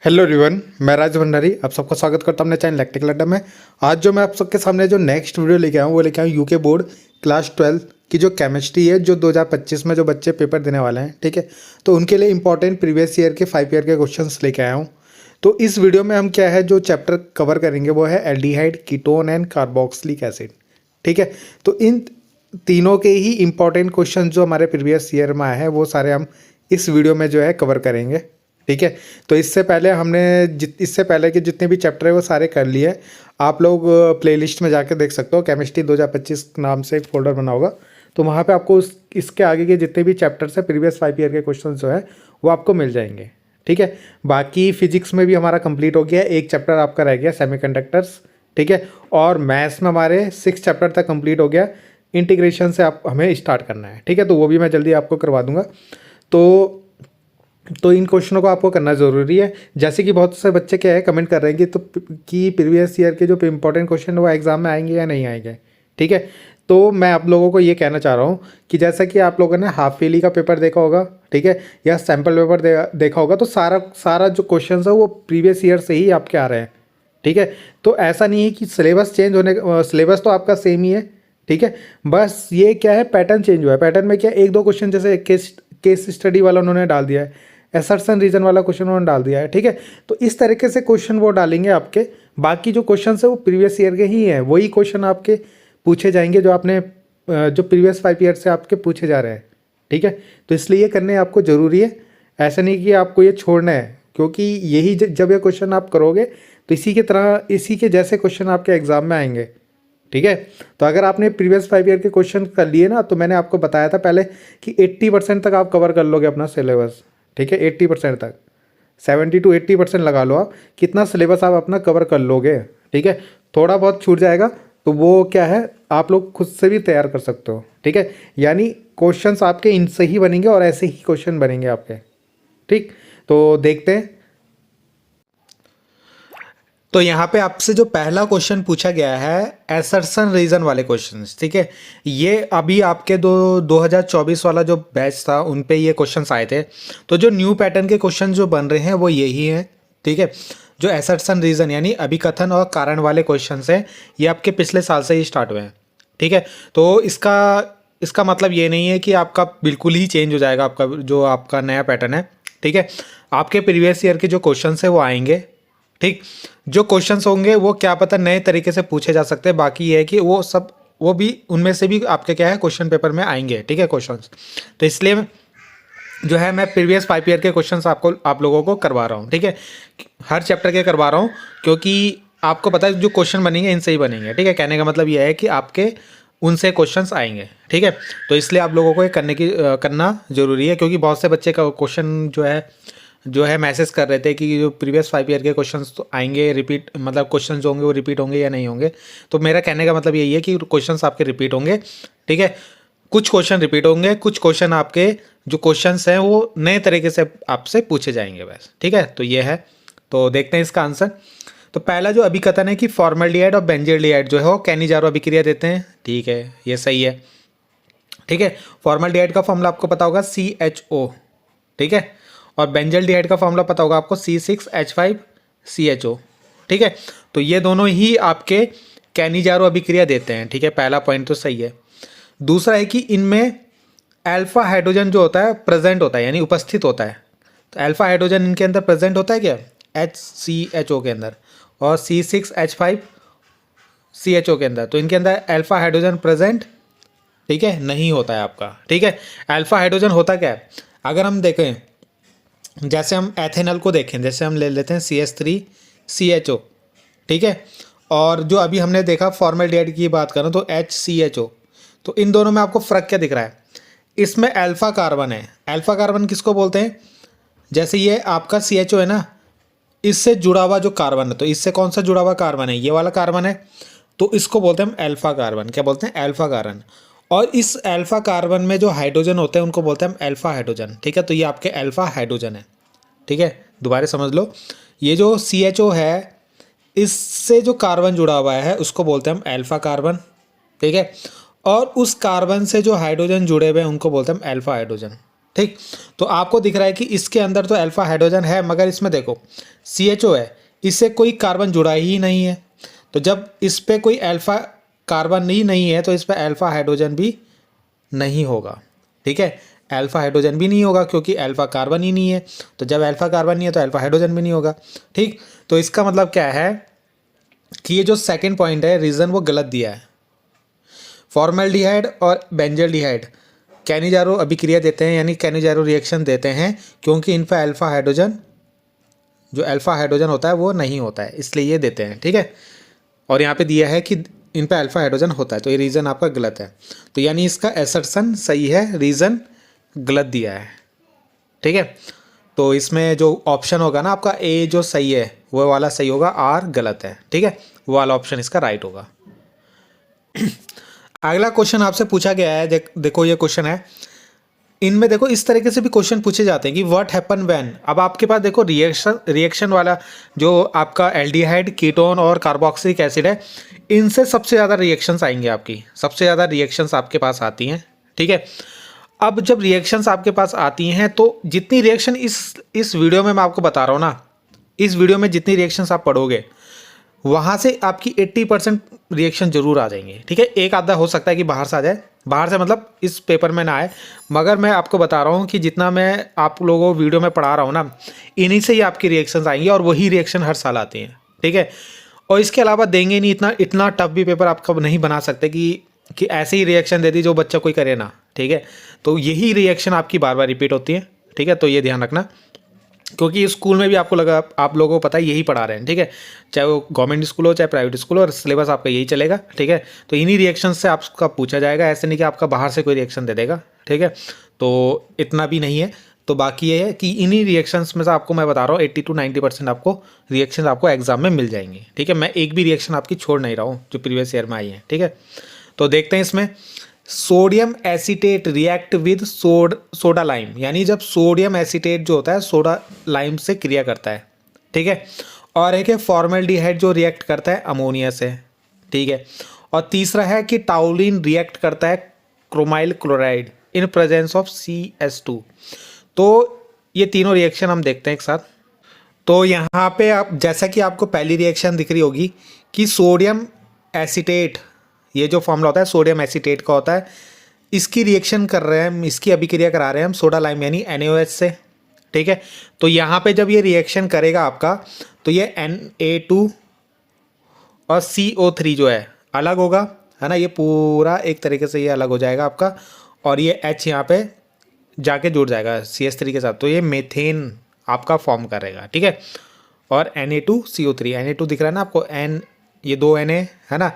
Hello everyone, मैं राज भंडारी आप सबका स्वागत करता हूं अपने चैनल इलेक्ट्रिकल अड्डा में। आज जो मैं आप सबके सामने जो नेक्स्ट वीडियो लेके आया हूं वो लेके आया हूं यूके बोर्ड क्लास 12 की जो केमिस्ट्री है, जो 2025 में जो बच्चे पेपर देने वाले हैं। ठीक है, तो उनके लिए इंपॉर्टेंट प्रीवियस ईयर के 5 ईयर के क्वेश्चंस लेके आया हूँ। तो इस वीडियो में हम क्या है जो चैप्टर कवर करेंगे वो है aldehyde, ketone and carboxylic acid. ठीक है, तो इन तीनों के ही इंपॉर्टेंट क्वेश्चन जो हमारे प्रीवियस ईयर में आए हैं वो सारे हम इस वीडियो में जो है कवर करेंगे। ठीक है, तो इससे पहले हमने इससे पहले के जितने भी चैप्टर है वो सारे कर लिए। आप लोग प्लेलिस्ट में जाके देख सकते हो, केमिस्ट्री 2025 नाम से एक फोल्डर बना होगा, तो वहाँ पे आपको इसके आगे के जितने भी चैप्टर्स है प्रीवियस 5 ईयर के क्वेश्चन जो है वो आपको मिल जाएंगे। ठीक है, बाकी फिजिक्स में भी हमारा कंप्लीट हो गया, एक चैप्टर आपका रह गया सेमीकंडक्टर्स। ठीक है, और मैथ्स में हमारे 6 चैप्टर तक कंप्लीट हो गया। इंटीग्रेशन से आप हमें स्टार्ट करना है। ठीक है, तो वो भी मैं जल्दी आपको करवा दूंगा। तो इन क्वेश्चनों को आपको करना ज़रूरी है। जैसे कि बहुत से बच्चे क्या है कमेंट कर रहे हैं कि प्रीवियस ईयर के जो इंपॉर्टेंट क्वेश्चन वो एग्जाम में आएंगे या नहीं आएंगे। ठीक है, तो मैं आप लोगों को ये कहना चाह रहा हूँ कि जैसा कि आप लोगों ने हाफ ईयरली का पेपर देखा होगा, ठीक है, या सैम्पल पेपर देखा होगा, तो सारा जो क्वेश्चन है वो प्रीवियस ईयर से ही आपके आ रहे हैं। ठीक है, तो ऐसा नहीं है कि सिलेबस चेंज होने, सिलेबस तो आपका सेम ही है। ठीक है, बस ये क्या है पैटर्न चेंज हुआ है। पैटर्न में क्या एक दो क्वेश्चन जैसे केस स्टडी वाला उन्होंने डाल दिया है, असर्शन रीजन वाला क्वेश्चन उन्होंने डाल दिया है। ठीक है, तो इस तरीके से क्वेश्चन वो डालेंगे आपके। बाकी जो क्वेश्चन है वो प्रीवियस ईयर के ही हैं, वही क्वेश्चन आपके पूछे जाएंगे जो आपने जो प्रीवियस 5 ईयर से आपके पूछे जा रहे हैं। ठीक है, तो इसलिए ये करने आपको ज़रूरी है। ऐसा नहीं कि आपको ये छोड़ना है, क्योंकि यही जब ये क्वेश्चन आप करोगे तो इसी के जैसे क्वेश्चन आपके एग्जाम में आएंगे। ठीक है, तो अगर आपने प्रीवियस 5 ईयर के क्वेश्चन कर लिए ना, तो मैंने आपको बताया था पहले कि 80% तक आप कवर कर लोगे अपना सिलेबस। ठीक है, 80% तक, 70 to 80% लगा लो आप, कितना सिलेबस आप अपना कवर कर लोगे। ठीक है, थोड़ा बहुत छूट जाएगा तो वो क्या है आप लोग खुद से भी तैयार कर सकते हो। ठीक है, यानी क्वेश्चंस आपके इनसे ही बनेंगे और ऐसे ही क्वेश्चन बनेंगे आपके। ठीक, तो देखते हैं। तो यहाँ पे आपसे जो पहला क्वेश्चन पूछा गया है असर्शन रीजन वाले क्वेश्चंस। ठीक है, ये अभी आपके 2024 वाला जो बैच था उन पे ये क्वेश्चंस आए थे। तो जो न्यू पैटर्न के क्वेश्चन जो बन रहे हैं वो यही हैं। ठीक है, जो असर्शन रीजन यानी अभिकथन और कारण वाले क्वेश्चंस हैं, ये आपके पिछले साल से ही स्टार्ट हुए हैं। ठीक है, तो इसका मतलब ये नहीं है कि आपका बिल्कुल ही चेंज हो जाएगा आपका नया पैटर्न है। ठीक है, आपके प्रीवियस ईयर के जो क्वेश्चंस है वो आएंगे। ठीक, जो क्वेश्चंस होंगे वो क्या पता नए तरीके से पूछे जा सकते हैं। बाकी ये है कि वो भी उनमें से भी आपके क्या है क्वेश्चन पेपर में आएंगे। ठीक है, क्वेश्चंस, तो इसलिए जो है मैं प्रीवियस 5 ईयर के क्वेश्चंस आप लोगों को करवा रहा हूँ। ठीक है, हर चैप्टर के करवा रहा हूँ, क्योंकि आपको पता है जो क्वेश्चन बनेंगे इनसे ही बनेंगे। ठीक है, कहने का मतलब यह है कि आपके उनसे क्वेश्चंस आएंगे। ठीक है, तो इसलिए आप लोगों को ये करना ज़रूरी है, क्योंकि बहुत से बच्चे का क्वेश्चन जो है मैसेज कर रहे थे कि जो प्रीवियस 5 ईयर के क्वेश्चंस तो आएंगे रिपीट, मतलब क्वेश्चंस जो होंगे वो रिपीट होंगे या नहीं होंगे। तो मेरा कहने का मतलब यही है कि क्वेश्चंस आपके रिपीट होंगे। ठीक है, कुछ क्वेश्चन रिपीट होंगे, कुछ क्वेश्चन आपके जो क्वेश्चंस हैं वो नए तरीके से आपसे पूछे जाएंगे बस। ठीक है, तो ये है। तो देखते हैं इसका आंसर। तो पहला जो अभिकथन है कि फॉर्मल्डिहाइड और बेंजल्डिहाइड जो है वो कैनिजारो अभिक्रिया देते हैं। ठीक है, ये सही है। ठीक है, फॉर्मल्डिहाइड का फॉर्मूला आपको पता होगा CHO। ठीक है, और बेंजल्डिहाइड का फॉर्मूला पता होगा आपको C6H5CHO। ठीक है, तो ये दोनों ही आपके कैनिजारो अभिक्रिया देते हैं। ठीक है, पहला पॉइंट तो सही है। दूसरा है कि इनमें अल्फा हाइड्रोजन जो होता है प्रेजेंट होता है, यानी उपस्थित होता है। तो अल्फा हाइड्रोजन इनके अंदर प्रेजेंट होता है क्या, HCHO के अंदर, और C6H5CHO के अंदर, तो इनके अंदर अल्फा हाइड्रोजन प्रेजेंट ठीक है नहीं होता है आपका। ठीक है, अल्फा हाइड्रोजन होता क्या है, अगर हम देखें जैसे हम एथेनॉल को देखें, जैसे हम ले लेते हैं CH3CHO। ठीक है, और जो अभी हमने देखा फॉर्मल्डिहाइड की बात करें तो HCHO। तो इन दोनों में आपको फ़र्क क्या दिख रहा है, इसमें अल्फा कार्बन है। अल्फा कार्बन किसको बोलते हैं, जैसे ये आपका CHO है ना, इससे जुड़ा हुआ जो कार्बन है, तो इससे कौन सा जुड़ा हुआ कार्बन है, ये वाला कार्बन है, तो इसको बोलते हैं हम अल्फा कार्बन। क्या बोलते हैं, अल्फा कार्बन। और इस अल्फा कार्बन में जो हाइड्रोजन होते हैं उनको बोलते हैं हम अल्फा हाइड्रोजन। ठीक है, तो ये आपके अल्फा हाइड्रोजन है। ठीक है, दोबारा समझ लो, ये जो CHO है इससे जो कार्बन जुड़ा हुआ है उसको बोलते हैं हम अल्फा कार्बन। ठीक है, और उस कार्बन से जो हाइड्रोजन जुड़े हुए हैं उनको बोलते हैं हम अल्फा हाइड्रोजन। ठीक। तो आपको दिख रहा है कि इसके अंदर तो अल्फा हाइड्रोजन है, मगर इसमें देखो CHO है, इससे कोई कार्बन जुड़ा ही नहीं है। तो जब इस पे कोई अल्फा कार्बन ही नहीं है तो इस पे अल्फा हाइड्रोजन भी नहीं होगा। ठीक है, अल्फा हाइड्रोजन भी नहीं होगा क्योंकि अल्फा कार्बन ही नहीं है। तो जब अल्फा कार्बन नहीं है तो अल्फा हाइड्रोजन भी नहीं होगा। ठीक, तो इसका मतलब क्या है कि ये जो सेकंड पॉइंट है रीज़न वो गलत दिया है। फॉर्मल्डिहाइड और बेंजल्डिहाइड कैनिजारो अभिक्रिया देते हैं, यानी कैनिजारो रिएक्शन देते हैं, क्योंकि इन पर अल्फा हाइड्रोजन, जो अल्फा हाइड्रोजन होता है वो नहीं होता है, इसलिए ये देते हैं। ठीक है, और यहाँ पे दिया है कि इन पे अल्फा हाइड्रोजन होता है, तो ये रीज़न आपका गलत है। तो यानी इसका एसर्शन सही है, रीज़न गलत दिया है। ठीक है, तो इसमें जो ऑप्शन होगा ना आपका ए जो सही है वो वाला सही होगा, आर गलत है। ठीक है, वो वाला ऑप्शन इसका राइट होगा। अगला क्वेश्चन आपसे पूछा गया है, देखो ये क्वेश्चन है, इनमें देखो इस तरीके से भी क्वेश्चन पूछे जाते हैं कि व्हाट हैपन व्हेन। अब आपके पास देखो रिएक्शन वाला जो आपका एल्डिहाइड, कीटोन और कार्बोक्सिलिक एसिड है, इनसे सबसे ज़्यादा रिएक्शंस आएंगे, आपकी सबसे ज़्यादा रिएक्शंस आपके पास आती हैं। ठीक है, अब जब रिएक्शंस आपके पास आती हैं तो जितनी रिएक्शन इस वीडियो में मैं आपको बता रहा हूँ ना, इस वीडियो में जितनी रिएक्शंस आप पढ़ोगे वहाँ से आपकी 80% रिएक्शन जरूर आ जाएंगे। ठीक है, एक आधा हो सकता है कि बाहर से आ जाए, बाहर से मतलब इस पेपर में ना आए, मगर मैं आपको बता रहा हूँ कि जितना मैं आप लोगों को वीडियो में पढ़ा रहा हूँ ना, इन्हीं से ही आपकी रिएक्शंस आएंगी और वही रिएक्शन हर साल आती हैं। ठीक है, और इसके अलावा देंगे नहीं, इतना टफ भी पेपर आपका नहीं बना सकते कि ऐसे ही रिएक्शन दे दी जो बच्चा कोई करे ना। ठीक है, तो यही रिएक्शन आपकी बार बार रिपीट होती है। ठीक है, तो ये ध्यान रखना, क्योंकि स्कूल में भी आपको लगा, आप लोगों को पता है यही पढ़ा रहे हैं। ठीक है, चाहे वो गवर्नमेंट स्कूल हो चाहे प्राइवेट स्कूल हो, और सिलेबस आपका यही चलेगा। ठीक है, तो इन्हीं रिएक्शन से आपका पूछा जाएगा, ऐसे नहीं कि आपका बाहर से कोई रिएक्शन दे देगा। ठीक है, तो इतना भी नहीं है। तो बाकी ये है कि इन्हीं रिएक्शंस में से आपको मैं बता रहा हूँ 80 to 90% आपको रिएक्शन आपको एग्जाम में मिल जाएंगी। ठीक है, मैं एक भी रिएक्शन आपकी छोड़ नहीं रहा हूँ जो प्रीवियस ईयर में आई है। ठीक है, तो देखते हैं इसमें, sodium acetate react with soda lime, यानी जब सोडियम एसीटेट जो होता है सोडा लाइम से क्रिया करता है। ठीक है, और एक है फॉर्मल्डिहाइड जो रिएक्ट करता है अमोनिया से। ठीक है, और तीसरा है कि टाउलिन रिएक्ट करता है chromyl chloride in presence of CS2। तो ये तीनों रिएक्शन हम देखते हैं एक साथ। तो यहाँ पे आप, जैसा कि आपको पहली रिएक्शन दिख रही होगी कि सोडियम एसीटेट, ये जो फॉर्मूला होता है सोडियम एसीटेट का होता है, इसकी रिएक्शन कर रहे हैं हम, इसकी अभिक्रिया करा रहे हैं हम सोडा लाइम यानी NaOH से। ठीक है, तो यहाँ पे जब ये रिएक्शन करेगा आपका, तो ये Na2 और CO3 जो है अलग होगा, है ना, ये पूरा एक तरीके से ये अलग हो जाएगा आपका, और ये H यहाँ पे जाके जुड़ जाएगा CH3 के साथ, तो ये मेथेन आपका फॉर्म करेगा। ठीक है, और Na2CO3, Na2 दिख रहा है ना आपको, N ये 2 Na है ना,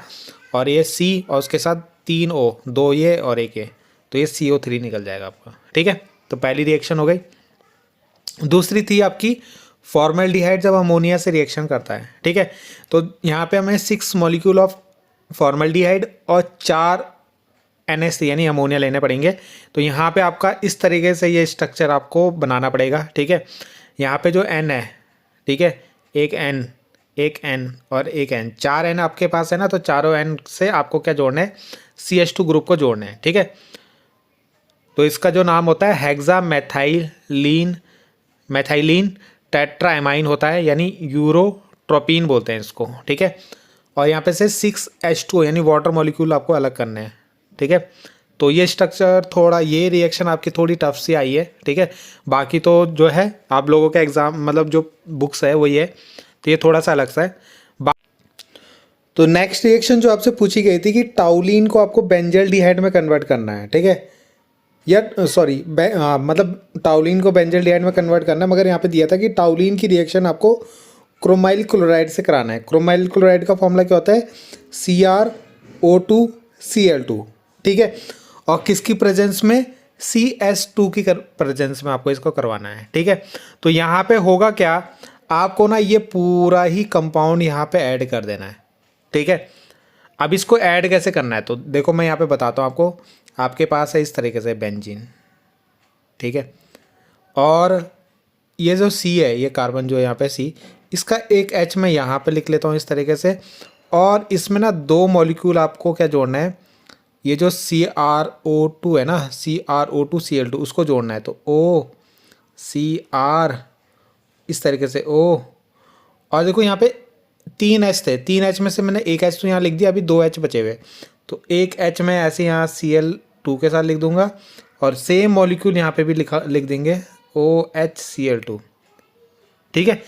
और ये C और उसके साथ 3 O, 2 ये और 1 ये, तो ये CO3 निकल जाएगा आपका। ठीक है, तो पहली रिएक्शन हो गई। दूसरी थी आपकी फॉर्मल्डिहाइड जब अमोनिया से रिएक्शन करता है। ठीक है, तो यहाँ पे हमें 6 मॉलिक्यूल ऑफ फॉर्मल्डिहाइड और 4 NH यानी अमोनिया लेने पड़ेंगे। तो यहाँ पे आपका इस तरीके से ये स्ट्रक्चर आपको बनाना पड़ेगा। ठीक है, यहाँ पे जो N है, ठीक है, एक N और एक N, 4 N आपके पास है ना, तो चारों N से आपको क्या जोड़ना है, CH2 ग्रुप को जोड़ना है। ठीक है, तो इसका जो नाम होता है हेक्सा मैथाइलिन टेट्राएमाइन होता है, यानी यूरोट्रोपिन बोलते हैं इसको। ठीक है, और यहाँ पे से 6H2 यानी वाटर मॉलिक्यूल आपको अलग करने हैं। ठीक है, तो ये स्ट्रक्चर थोड़ा, ये रिएक्शन आपकी थोड़ी टफ सी आई है। ठीक है, बाकी तो जो है आप लोगों का एग्जाम मतलब जो बुक्स है वही है, तो ये थोड़ा सा अलग सा है। तो नेक्स्ट रिएक्शन जो आपसे पूछी गई थी कि टाउलिन को आपको बेंजल्डिहाइड में कन्वर्ट करना है। ठीक है, या सॉरी मतलब टाउलिन को बेंजल्डिहाइड में कन्वर्ट करना है, मगर यहाँ पे दिया था कि टाउलिन की रिएक्शन आपको क्रोमाइल क्लोराइड से कराना है। क्रोमाइल क्लोराइड का फॉर्मूला क्या होता है, CrO2Cl2। ठीक है, और किसकी प्रेजेंस में, CS2 की प्रेजेंस में आपको इसको करवाना है। ठीक है, तो यहाँ पे होगा क्या, आपको ना ये पूरा ही कंपाउंड यहाँ पे ऐड कर देना है। ठीक है, अब इसको ऐड कैसे करना है, तो देखो मैं यहाँ पे बताता हूँ आपको। आपके पास है इस तरीके से बेंजीन, ठीक है, और ये जो C है, ये कार्बन जो है यहाँ पे C, इसका एक H मैं यहाँ पे लिख लेता हूँ इस तरीके से, और इसमें ना 2 मॉलिक्यूल आपको क्या जोड़ना है, ये जो CrO2 है ना, CrO2Cl2 उसको जोड़ना है, तो OCr इस तरीके से O। और देखो यहाँ पे 3 H थे, 3 H में से मैंने एक H तो यहाँ लिख दिया, अभी 2 H बचे हुए, तो एक H मैं ऐसे यहाँ Cl2 के साथ लिख दूंगा, और सेम मॉलिक्यूल यहाँ पे भी लिख देंगे OHCl2। ठीक है,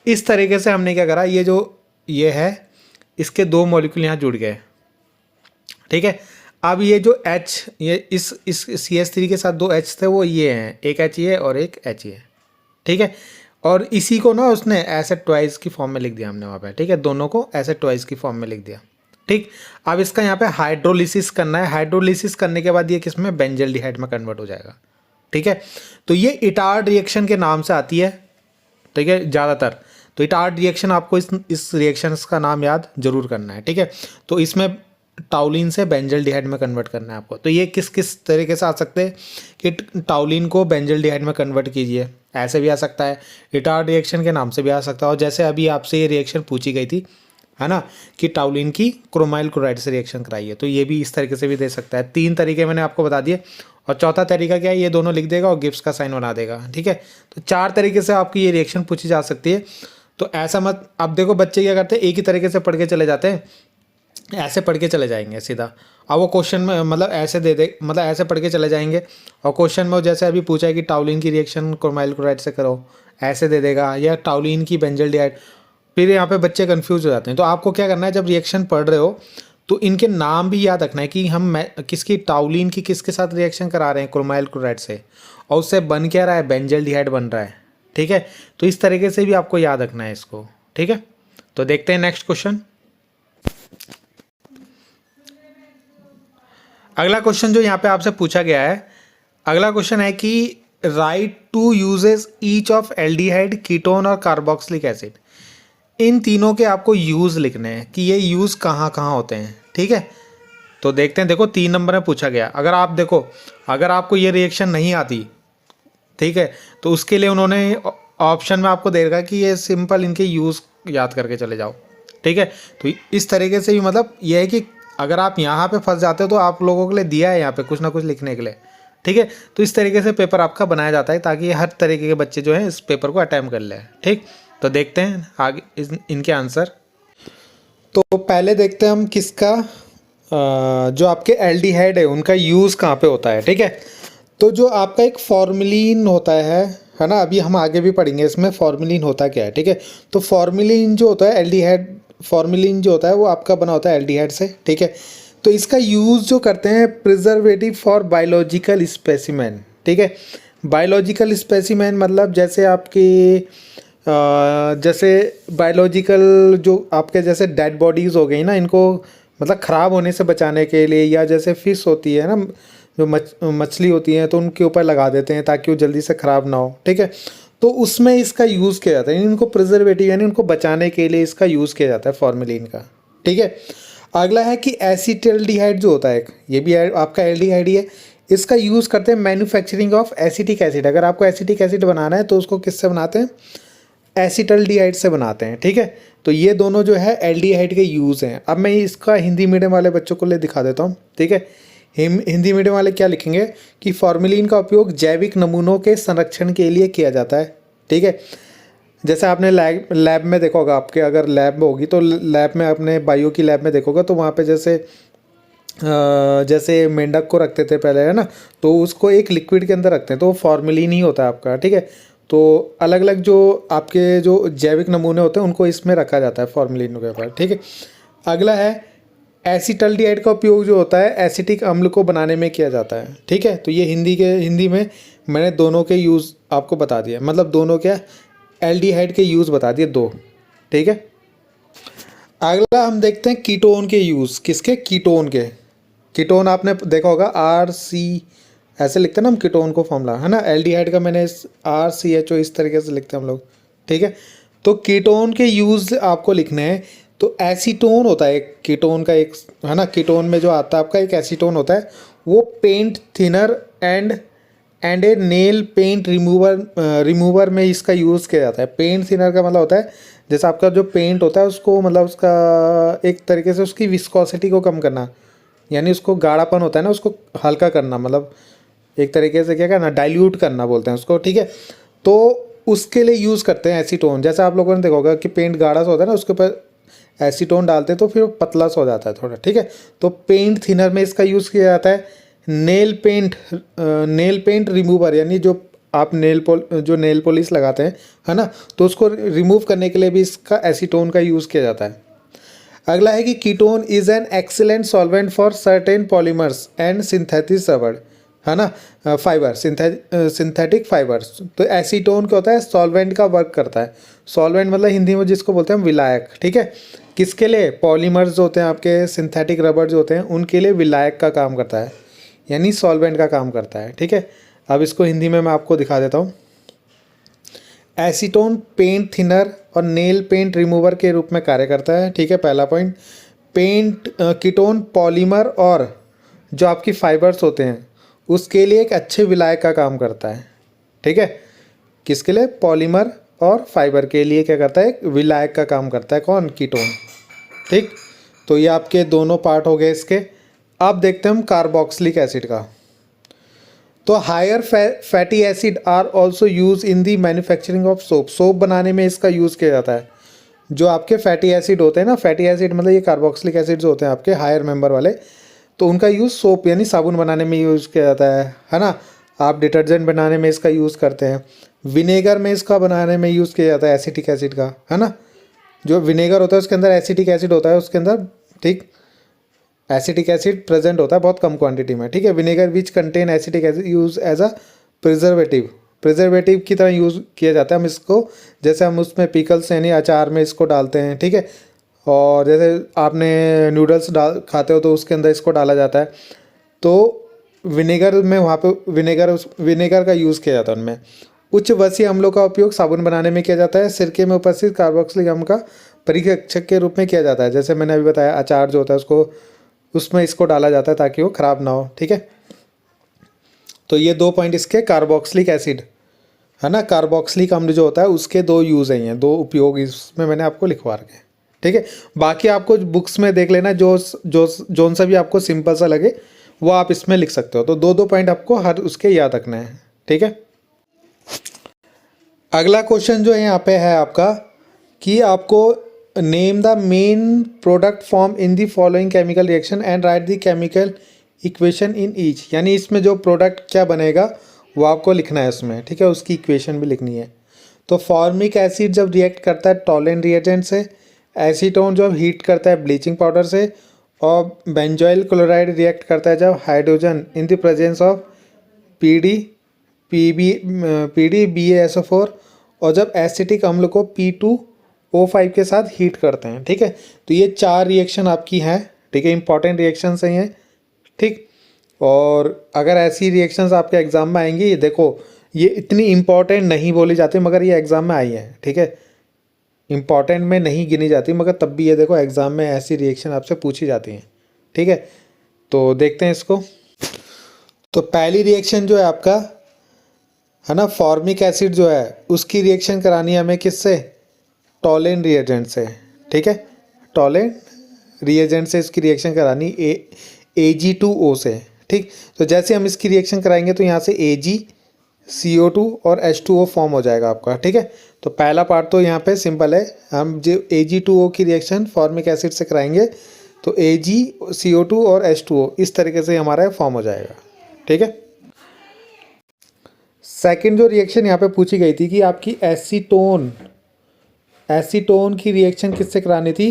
इस तरीके से हमने क्या करा, ये है इसके 2 मॉलिक्यूल यहाँ जुड़ गए। ठीक है, अब ये जो H, ये इस CH3 के साथ 2 H थे, वो ये हैं, एक H ये और एक H ये। ठीक है, और इसी को ना उसने एसिड ट्वाइस की फॉर्म में लिख दिया हमने वहाँ पे। ठीक है, दोनों को एसिड ट्वाइस की फॉर्म में लिख दिया। ठीक, अब इसका यहाँ पे हाइड्रोलिसिस करना है। हाइड्रोलिसिस करने के बाद ये किस में, बेंजल्डिहाइड में कन्वर्ट हो जाएगा। ठीक है, तो ये इटार्ड रिएक्शन के नाम से आती है। ठीक है, ज़्यादातर तो इटार्ड रिएक्शन, आपको इस रिएक्शन का नाम याद जरूर करना है। ठीक है, तो इसमें टाउलिन से बेंजल्डिहाइड में कन्वर्ट करना है आपको। तो ये किस किस तरीके से आ सकते हैं कि टाउलिन को बेंजल्डिहाइड में कन्वर्ट कीजिए, ऐसे भी आ सकता है, इटार्ड रिएक्शन के नाम से भी आ सकता है, और जैसे अभी आपसे ये रिएक्शन पूछी गई थी, है ना, कि टाउलिन की क्रोमाइल क्लोराइड से रिएक्शन कराइए, तो ये भी इस तरीके से भी दे सकता है। 3 तरीके मैंने आपको बता दिए, और चौथा तरीका क्या है, ये दोनों लिख देगा और गिब्स का साइन बना देगा। ठीक है, तो 4 तरीके से आपकी ये रिएक्शन पूछी जा सकती है। तो ऐसा मत, अब देखो बच्चे क्या करते हैं, एक ही तरीके से पढ़ के चले जाते हैं, ऐसे पढ़ के चले जाएंगे सीधा। अब वो क्वेश्चन में मतलब ऐसे मतलब ऐसे पढ़ के चले जाएंगे, और क्वेश्चन में जैसे अभी पूछा है कि टाउलिन की रिएक्शन क्रोमाइल क्लोराइड से करो, ऐसे दे देगा, या टाउलिन की बेंजल्डिहाइड, फिर यहाँ पे बच्चे कंफ्यूज हो जाते हैं। तो आपको क्या करना है, जब रिएक्शन पढ़ रहे हो तो इनके नाम भी याद रखना है कि हम किसकी, टाउलिन की किसके साथ रिएक्शन करा रहे हैं, क्रोमाइल क्लोराइड से, और उससे बन क्या रहा है, बेंजल्डिहाइड बन रहा है। ठीक है, तो इस तरीके से भी आपको याद रखना है इसको। ठीक है, तो देखते हैं नेक्स्ट क्वेश्चन। अगला क्वेश्चन जो यहाँ पे आपसे पूछा गया है, अगला क्वेश्चन है कि right 2 uses each of aldehyde, ketone और कार्बोक्सिलिक एसिड। इन तीनों के आपको यूज़ लिखने हैं कि ये यूज़ कहाँ कहाँ होते हैं। ठीक है, तो देखते हैं। देखो 3 नंबर में पूछा गया, अगर आप देखो, अगर आपको ये रिएक्शन नहीं आती, ठीक है, तो उसके लिए उन्होंने ऑप्शन में आपको देगा कि ये सिंपल इनके यूज़ याद करके चले जाओ। ठीक है, तो इस तरीके से भी मतलब ये है कि अगर आप यहाँ पे फंस जाते हो तो आप लोगों के लिए दिया है यहाँ पे कुछ ना कुछ लिखने के लिए। ठीक है, तो इस तरीके से पेपर आपका बनाया जाता है ताकि हर तरीके के बच्चे जो हैं इस पेपर को अटैम्प्ट कर लें। ठीक, तो देखते हैं आगे इनके आंसर। तो पहले देखते हैं हम किसका, जो आपके एल्डिहाइड है उनका यूज़ कहाँ पे होता है। ठीक है, तो जो आपका एक फॉर्मेलिन होता है ना, अभी हम आगे भी पढ़ेंगे इसमें फॉर्मेलिन होता क्या है। ठीक है, तो फॉर्मेलिन जो होता है, एल्डिहाइड फॉर्मेलिन जो होता है वो आपका बना होता है एल्डिहाइड से। ठीक है, तो इसका यूज़ जो करते हैं प्रिजर्वेटिव फॉर बायोलॉजिकल स्पेसिमेन। ठीक है, बायोलॉजिकल स्पेसिमेन मतलब जैसे आपके जैसे बायोलॉजिकल जो आपके जैसे डेड बॉडीज़ हो गई ना, इनको मतलब ख़राब होने से बचाने के लिए, या जैसे फ़िश होती है ना, जो मछली होती हैं, तो उनके ऊपर लगा देते हैं ताकि वो जल्दी से ख़राब ना हो। ठीक है, तो उसमें इसका यूज़ किया जाता है, इनको प्रिजर्वेटिव यानी उनको बचाने के लिए इसका यूज़ किया जाता है फॉर्मेलिन का। ठीक है, अगला है कि एसिटाल्डिहाइड जो होता है, ये भी आपका एल्डिहाइड ही है, इसका यूज़ करते हैं मैन्युफैक्चरिंग ऑफ एसिटिक एसिड। अगर आपको एसिटिक एसिड बनाना है तो उसको किससे बनाते हैं, एसिटाल्डिहाइड से बनाते हैं। ठीक है, तो ये दोनों जो है एल्डिहाइड के यूज़ हैं। अब मैं इसका हिंदी मीडियम वाले बच्चों को ले दिखा देता हूँ। ठीक है, हिंदी मीडियम वाले क्या लिखेंगे कि फॉर्मेलिन का उपयोग जैविक नमूनों के संरक्षण के लिए किया जाता है। ठीक है, जैसे आपने लैब में देखा होगा, आपके अगर लैब में होगी तो लैब में अपने बायो की लैब में देखोगे तो वहाँ पे जैसे मेंढक को रखते थे पहले, है ना, तो उसको एक लिक्विड के अंदर रखते हैं तो वो फॉर्मेलिन ही होता है आपका। ठीक है, तो अलग अलग जो आपके जो जैविक नमूने होते हैं उनको इसमें रखा जाता है फॉर्मेलिन के ऊपर। ठीक है, अगला है एसिटाल्डिहाइड का उपयोग जो होता है एसिटिक अम्ल को बनाने में किया जाता है। ठीक है, तो ये हिंदी में मैंने दोनों के यूज़ आपको बता दिया, मतलब दोनों क्या एल्डिहाइड के यूज़ बता दिए 2। ठीक है, अगला हम देखते हैं कीटोन के यूज़। किसके, कीटोन के। कीटोन आपने देखा होगा RC ऐसे लिखते हैं ना हम कीटोन को फॉर्मूला, है ना, एल्डिहाइड का मैंने RCHO इस तरीके से लिखते हैं हम लोग। ठीक है, तो कीटोन के यूज़ आपको लिखने हैं। तो एसीटोन होता है कीटोन का एक, है ना, कीटोन में जो आता है आपका एक एसीटोन होता है, वो paint thinner and a nail paint remover में इसका यूज़ किया जाता है। पेंट थिनर का मतलब होता है जैसे आपका जो पेंट होता है उसको मतलब उसका एक तरीके से उसकी विस्कोसिटी को कम करना, यानी उसको गाढ़ापन होता है ना, उसको हल्का करना, मतलब एक तरीके से क्या करना, डाइल्यूट करना बोलते हैं उसको, ठीक है। तो उसके लिए यूज़ करते हैं एसीटोन। जैसे आप लोगों ने देखा होगा कि पेंट गाढ़ा सा होता है ना, उसके ऊपर एसीटोन डालते हैं तो फिर पतला सा हो जाता है थोड़ा, ठीक है। तो पेंट थिनर में इसका यूज़ किया जाता है। नेल पेंट रिमूवर, यानी जो आप जो नेल पॉलिश लगाते हैं, है ना, तो उसको रिमूव करने के लिए भी इसका एसीटोन का यूज़ किया जाता है। अगला है कि ketone is an excellent solvent for certain polymers and synthetic rubber, है ना, फाइबर, सिंथेटिक फाइबर्स। तो एसीटोन क्या होता है, सॉल्वेंट का वर्क करता है। सॉल्वेंट मतलब हिंदी में जिसको बोलते हैं हम विलायक, ठीक है। किसके लिए, पॉलीमर्स जो होते हैं आपके, सिंथेटिक रबर जो होते हैं, उनके लिए विलायक का काम करता है, यानी सॉल्वेंट का काम करता है, ठीक है। अब इसको हिंदी में मैं आपको दिखा देता हूँ। एसीटोन पेंट थिनर और नेल पेंट रिमूवर के रूप में कार्य करता है, ठीक है, पहला पॉइंट। कीटोन पॉलीमर और जो आपकी फाइबर्स होते हैं उसके लिए एक अच्छे विलायक का काम करता है, ठीक है। किसके लिए, पॉलीमर और फाइबर के लिए क्या करता है, एक विलायक का काम करता है, कौन, कीटोन, ठीक। तो ये आपके दोनों पार्ट हो गए इसके। अब देखते हैं हम कार्बोक्सिलिक एसिड का। तो higher fatty acid are also use in the manufacturing of soap. Soap बनाने में इसका यूज़ किया जाता है। जो आपके फैटी एसिड होते हैं ना, फैटी एसिड मतलब ये कार्बोक्सिलिक एसिड जो होते हैं आपके हायर मेंबर वाले, तो उनका यूज़ सोप यानी साबुन बनाने में यूज़ किया जाता है ना। आप डिटर्जेंट बनाने में इसका यूज़ करते हैं। विनेगर में इसका बनाने में यूज़ किया जाता है एसिटिक एसिड का, है ना। जो विनेगर होता है उसके अंदर एसिटिक एसिड होता है उसके अंदर, ठीक। एसिटिक एसिड प्रेजेंट होता है बहुत कम क्वांटिटी में, ठीक है। Vinegar which contain acetic acid use as a preservative की तरह यूज़ किया जाता है हम इसको। जैसे हम उसमें पिकल्स यानी अचार में इसको डालते हैं, ठीक है। और जैसे आपने नूडल्स खाते हो तो उसके अंदर इसको डाला जाता है। तो विनेगर में वहाँ पे विनेगर का यूज़ किया जाता है उनमें। उच्च वसीय अम्लों का उपयोग साबुन बनाने में किया जाता है। सिरके में उपस्थित कार्बोक्सिलिक अम्ल का परीक्षक के रूप में किया जाता है। जैसे मैंने अभी बताया अचार जो होता है उसको, उसमें इसको डाला जाता है ताकि वो ख़राब ना हो, ठीक है। तो ये 2 पॉइंट इसके कार्बोक्सिलिक एसिड, है ना, कार्बोक्सिलिक अम्ल जो होता है उसके 2 यूज़ हैं, 2 उपयोग इसमें मैंने आपको लिखवा रखे हैं, ठीक है। बाकी आपको बुक्स में देख लेना, जोन सा भी आपको सिंपल सा लगे वो आप इसमें लिख सकते हो। तो 2 पॉइंट आपको हर उसके याद रखना है, ठीक है। अगला क्वेश्चन जो है यहाँ पे है आपका कि आपको name the main product form in the following chemical reaction and right the chemical equation in each. यानी इसमें जो प्रोडक्ट क्या बनेगा वो आपको लिखना है उसमें, ठीक है, उसकी इक्वेशन भी लिखनी है। तो फॉर्मिक एसिड जब रिएक्ट करता है टॉलेंट रिएजेंट से, एसीटोन जब हीट करता है ब्लीचिंग पाउडर से, और बेंजोइल क्लोराइड रिएक्ट करता है जब hydrogen in the presence of PDBaSO4, और जब एसिटिक अम्ल को P2O5 के साथ हीट करते हैं, ठीक है। तो ये 4 रिएक्शन आपकी हैं, ठीक है, इंपॉर्टेंट रिएक्शंस हैं, ठीक। और अगर ऐसी रिएक्शंस आपके एग्ज़ाम में आएंगी, ये देखो ये इतनी इंपॉर्टेंट नहीं बोली जाती मगर ये एग्ज़ाम में आई है, ठीक है। इंपॉर्टेंट में नहीं गिनी जाती मगर तब भी ये देखो एग्ज़ाम में ऐसी रिएक्शन आपसे पूछी जाती हैं, ठीक है। तो देखते हैं इसको। तो पहली रिएक्शन जो है आपका, है ना, फॉर्मिक एसिड जो है उसकी रिएक्शन करानी है हमें किससे, टॉलेन रिएजेंट से, ठीक है। टॉलेन रिएजेंट से इसकी रिएक्शन करानी Ag2O से, ठीक। तो जैसे हम इसकी रिएक्शन कराएंगे तो यहाँ से AgCO2 और H2O फॉर्म हो जाएगा आपका, ठीक है। तो पहला पार्ट तो यहाँ पे सिंपल है, हम जो Ag2O की रिएक्शन फॉर्मिक एसिड से कराएंगे तो AgCO2 और H2O इस तरीके से हमारा फॉर्म हो जाएगा, ठीक है। सेकंड जो रिएक्शन यहाँ पे पूछी गई थी कि आपकी एसीटोन की रिएक्शन किससे करानी थी,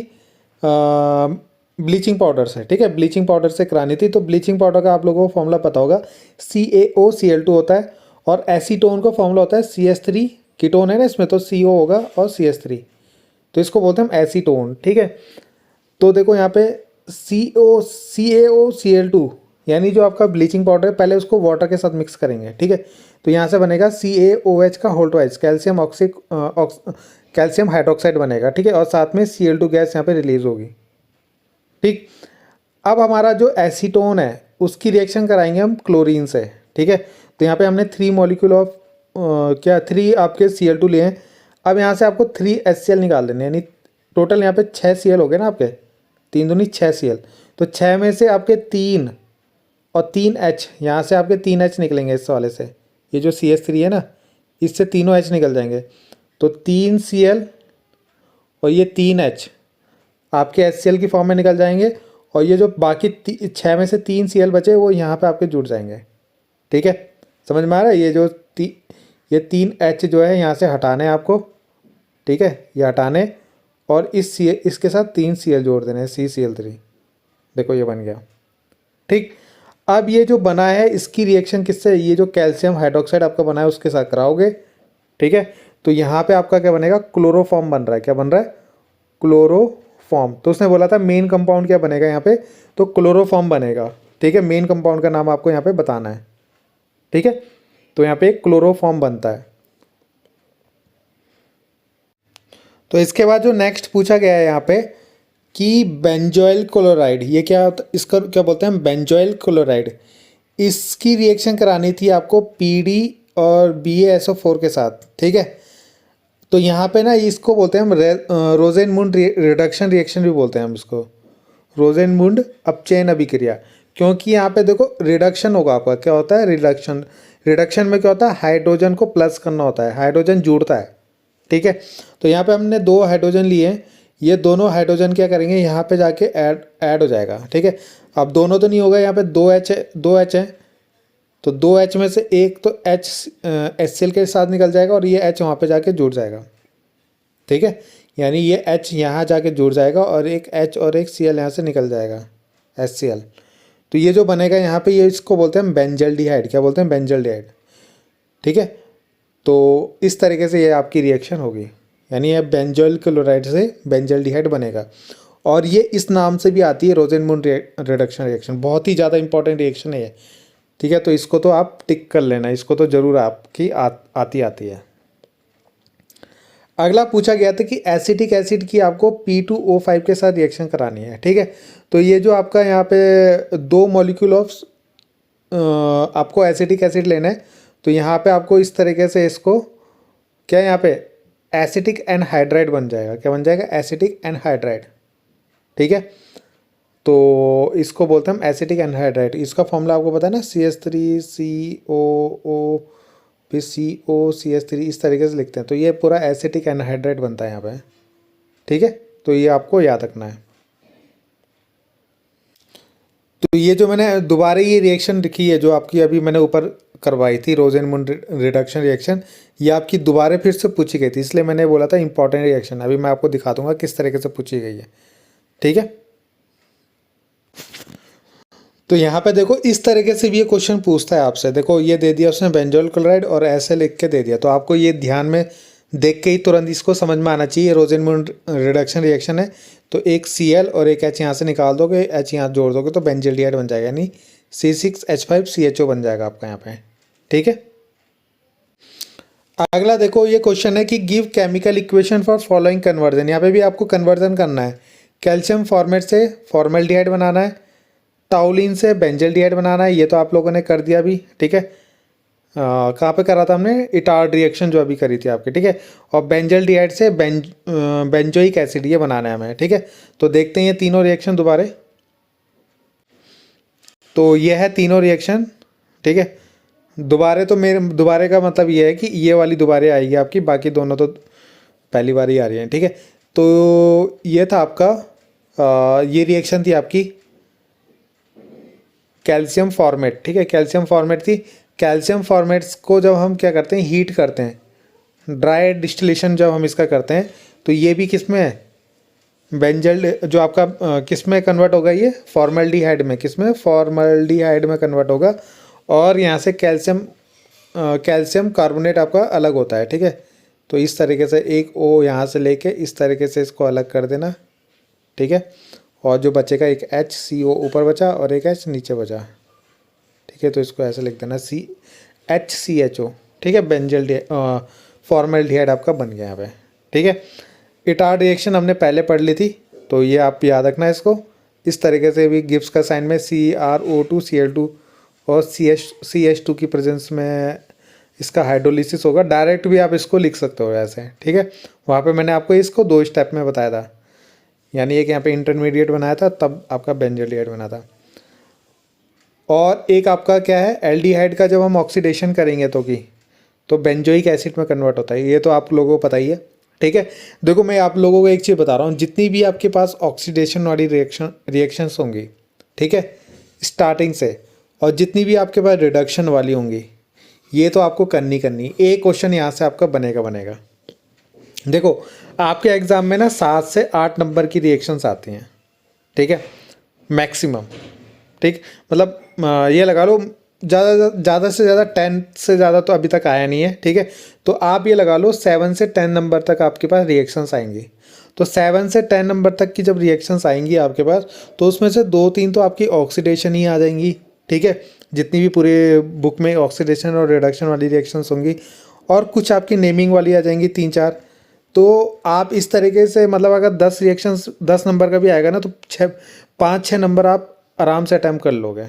ब्लीचिंग पाउडर से, ठीक है, ब्लीचिंग पाउडर से करानी थी। तो ब्लीचिंग पाउडर का आप लोगों को फॉर्मूला पता होगा, CaOCl2 होता है, और एसीटोन का फॉर्मूला होता है CH3, कीटोन है ना इसमें तो CO होगा और CH3, तो इसको बोलते हैं हम एसीटोन, ठीक है। तो देखो यहाँ पे CaOCl2 यानी जो आपका ब्लीचिंग पाउडर है, पहले उसको वाटर के साथ मिक्स करेंगे, ठीक है। तो यहाँ से बनेगा CaOH का होल ट्वाइस कैल्शियम हाइड्रोक्साइड बनेगा, ठीक है, और साथ में Cl2 गैस यहाँ पे रिलीज होगी, ठीक। अब हमारा जो एसीटोन है उसकी रिएक्शन कराएंगे हम क्लोरीन से, ठीक है। तो यहाँ पे हमने 3 मॉलिक्यूल ऑफ 3 आपके Cl2 लिए हैं। अब यहाँ से आपको 3 HCl निकाल देने, यानी टोटल यहाँ पे 6 Cl हो गए ना आपके, 3 दूनी 6 Cl। तो 6 में से आपके 3 और 3 H, यहाँ से आपके 3 H निकलेंगे इस वाले से, ये जो CH3 है ना, इससे तीनों H निकल जाएंगे। तो 3 Cl और ये 3 H आपके HCl की फॉर्म में निकल जाएंगे, और ये जो बाकी 6 में से 3 Cl बचे वो यहाँ पे आपके जुड़ जाएंगे। ठीक है, समझ में आ रहा है? ये जो ये 3 H जो है यहाँ से हटाने हैं आपको। ठीक है, ये हटाने, और इसके साथ 3 Cl जोड़ देने हैं, CCl3। देखो ये बन गया। ठीक, अब ये जो बना है इसकी रिएक्शन किससे, ये जो कैल्शियम हाइड्रोक्साइड आपका बना है उसके साथ कराओगे। ठीक है, तो यहाँ पे आपका क्या बनेगा, क्लोरोफॉर्म बन रहा है। क्या बन रहा है? क्लोरोफॉर्म। तो उसने बोला था मेन कंपाउंड क्या बनेगा यहाँ पे, तो क्लोरोफॉर्म बनेगा। ठीक है, मेन कंपाउंड का नाम आपको यहाँ पे बताना है। ठीक है, तो यहाँ पे क्लोरोफॉर्म बनता है। तो इसके बाद जो नेक्स्ट पूछा गया है यहाँ पे कि बेंजोइल क्लोराइड, ये क्या इसका क्या बोलते हैं, बेंजोइल क्लोराइड, इसकी रिएक्शन करानी थी आपको PD और BaSO4 के साथ। ठीक है, तो यहाँ पे ना इसको बोलते हैं हम रोजेनमुंड रिडक्शन रिएक्शन भी बोलते हैं हम इसको, रोजेनमुंड अपचयन अभिक्रिया। क्योंकि यहाँ पे देखो रिडक्शन होगा आपका, क्या होता है रिडक्शन, रिडक्शन में क्या होता है, हाइड्रोजन को प्लस करना होता है, हाइड्रोजन जुड़ता है। ठीक है, तो यहाँ पे हमने 2 हाइड्रोजन लिए हैं, ये दोनों हाइड्रोजन क्या करेंगे, यहाँ पे जाके ऐड हो जाएगा। ठीक है, अब दोनों तो नहीं होगा, यहाँ पे 2H है, 2H है, तो 2H में से एक तो H HCl के साथ निकल जाएगा और ये H वहाँ पे जाके जुड़ जाएगा। ठीक है, यानी ये H यहाँ जाके जुड़ जाएगा और एक H और एक Cl यहाँ से निकल जाएगा, HCl। तो ये जो बनेगा यहाँ पे, ये इसको बोलते हैं बेंजल्डिहाइड। क्या बोलते हैं? बेंजल्डिहाइड। ठीक है, तो इस तरीके से ये आपकी रिएक्शन होगी, यानी ये बेंजोइल क्लोराइड से बेंजल्डिहाइड बनेगा। और ये इस नाम से भी आती है, रोजेनमुंड रिडक्शन रिएक्शन। बहुत ही ज़्यादा इंपॉर्टेंट रिएक्शन है ये। ठीक है, तो इसको तो आप टिक कर लेना, इसको तो ज़रूर आपकी आती है। अगला पूछा गया था कि एसिटिक एसिड की आपको P2O5 के साथ रिएक्शन करानी है। ठीक है, तो ये जो आपका यहाँ पे 2 मॉलिक्यूल ऑफ आपको एसिटिक एसिड लेना है, तो यहाँ पे आपको इस तरीके से इसको क्या, यहाँ पे एसिटिक एनहाइड्राइड बन जाएगा। क्या बन जाएगा? Acetic anhydride. ठीक है, तो इसको बोलते हैं हम एसिटिक एनहाइड्राइड। इसका फॉर्मूला आपको पता है ना, CH3COO फिर COCH3, इस तरीके से लिखते हैं। तो ये पूरा एसिटिक एनहाइड्राइड बनता है यहाँ पे। ठीक है, तो ये आपको याद रखना है। तो ये जो मैंने दोबारा ये रिएक्शन लिखी है, जो आपकी अभी मैंने ऊपर करवाई थी रोजेनमुंड रिडक्शन रिएक्शन, ये आपकी दोबारा फिर से पूछी गई थी, इसलिए मैंने बोला था इंपॉर्टेंट रिएक्शन। अभी मैं आपको दिखा दूंगा किस तरीके से पूछी गई है। ठीक है, तो यहाँ पे देखो इस तरीके से भी ये क्वेश्चन पूछता है आपसे। देखो ये दे दिया उसने बेंजोइल क्लोराइड और ऐसे लिख के दे दिया, तो आपको ये ध्यान में देख के ही तुरंत इसको समझ में आना चाहिए, रोजेनमुंड रिडक्शन रिएक्शन है। तो एक Cl और एक H यहाँ से निकाल दोगे, H यहाँ जोड़ दोगे तो बेंजल्डिहाइड बन जाएगा, यानी C6H5CHO बन जाएगा आपका यहाँ पे। ठीक है, अगला देखो ये क्वेश्चन है कि give chemical equation for following conversion. यहाँ पे भी आपको कन्वर्जन करना है, कैल्शियम फॉर्मेट से फॉर्मल्डिहाइड बनाना है, टाउलिन से बेंजल्डिहाइड बनाना है। ये तो आप लोगों ने कर दिया अभी। ठीक है, कहाँ पे करा था हमने, इटार्ड रिएक्शन जो अभी करी थी आपकी। ठीक है, और बेंजल्डिहाइड से बेंजोइक एसिड ये बनाना है हमें। ठीक है, तो देखते हैं ये तीनों रिएक्शन दोबारा। तो ये है तीनों रिएक्शन। ठीक है, दोबारे तो मेरे दोबारे का मतलब ये है कि ये वाली दोबारे आएगी आपकी, बाकी दोनों तो पहली बार ही आ रही हैं। ठीक है, तो ये था आपका ये रिएक्शन थी आपकी कैल्शियम फॉर्मेट। ठीक है, कैल्शियम फॉर्मेट थी। कैल्शियम फॉर्मेट्स को जब हम क्या करते हैं, हीट करते हैं, ड्राई डिस्टिलेशन जब हम इसका करते हैं, तो ये भी किस में है, बेंजल जो आपका किस में कन्वर्ट होगा, ये फॉर्मल्डिहाइड में, किस में, फॉर्मल्डिहाइड में कन्वर्ट होगा। और यहाँ से कैल्शियम कार्बोनेट आपका अलग होता है। ठीक है, तो इस तरीके से एक O यहाँ से लेके इस तरीके से इसको अलग कर देना। ठीक है, और जो बचेगा एक HCO ऊपर बचा और एक H नीचे बचा। ठीक है, तो इसको ऐसे लिख देना HCHO। ठीक है, बेंजल फॉर्मल्डिहाइड आपका बन गया यहाँ पे। ठीक है, इटार्ड रिएक्शन हमने पहले पढ़ ली थी, तो ये आप याद रखना है इसको। इस तरीके से भी गिब्स का साइन में CrO2Cl2 और CH2 की प्रेजेंस में इसका हाइड्रोलिसिस होगा। डायरेक्ट भी आप इसको लिख सकते हो ऐसे। ठीक है, वहाँ पे मैंने आपको इसको 2 स्टेप में बताया था। यानी एक यहाँ पे इंटरमीडिएट बनाया था तब आपका बेंजोल्डिहाइड बना था। और एक आपका क्या है, एल्डिहाइड का जब हम ऑक्सीडेशन करेंगे तो बेंजोइक एसिड में कन्वर्ट होता है, ये तो आप लोगों को पता ही है। ठीक है, देखो मैं आप लोगों को एक चीज़ बता रहा हूँ, जितनी भी आपके पास ऑक्सीडेशन वाली रिएक्शंस होंगी, ठीक है, स्टार्टिंग से, और जितनी भी आपके पास रिडक्शन वाली होंगी, ये तो आपको करनी एक क्वेश्चन यहाँ से आपका बनेगा। देखो आपके एग्ज़ाम में ना 7 से 8 नंबर की रिएक्शंस आती हैं, ठीक है, मैक्सिमम। ठीक, मतलब ये लगा लो ज़्यादा से ज़्यादा 10 से ज़्यादा तो अभी तक आया नहीं है। ठीक है, तो आप ये लगा लो 7 से 10 नंबर तक आपके पास रिएक्शंस आएंगी। तो 7 से 10 नंबर तक की जब रिएक्शंस आएंगी आपके पास, तो उसमें से 2-3 तो आपकी ऑक्सीडेशन ही आ जाएंगी। ठीक है, जितनी भी पूरे बुक में ऑक्सीडेशन और रिडक्शन वाली रिएक्शंस होंगी, और कुछ आपकी नेमिंग वाली आ जाएंगी 3-4। तो आप इस तरीके से, मतलब अगर 10 रिएक्शंस 10 नंबर का भी आएगा ना, तो 5-6 नंबर आप आराम से अटैम्प्ट कर लोगे।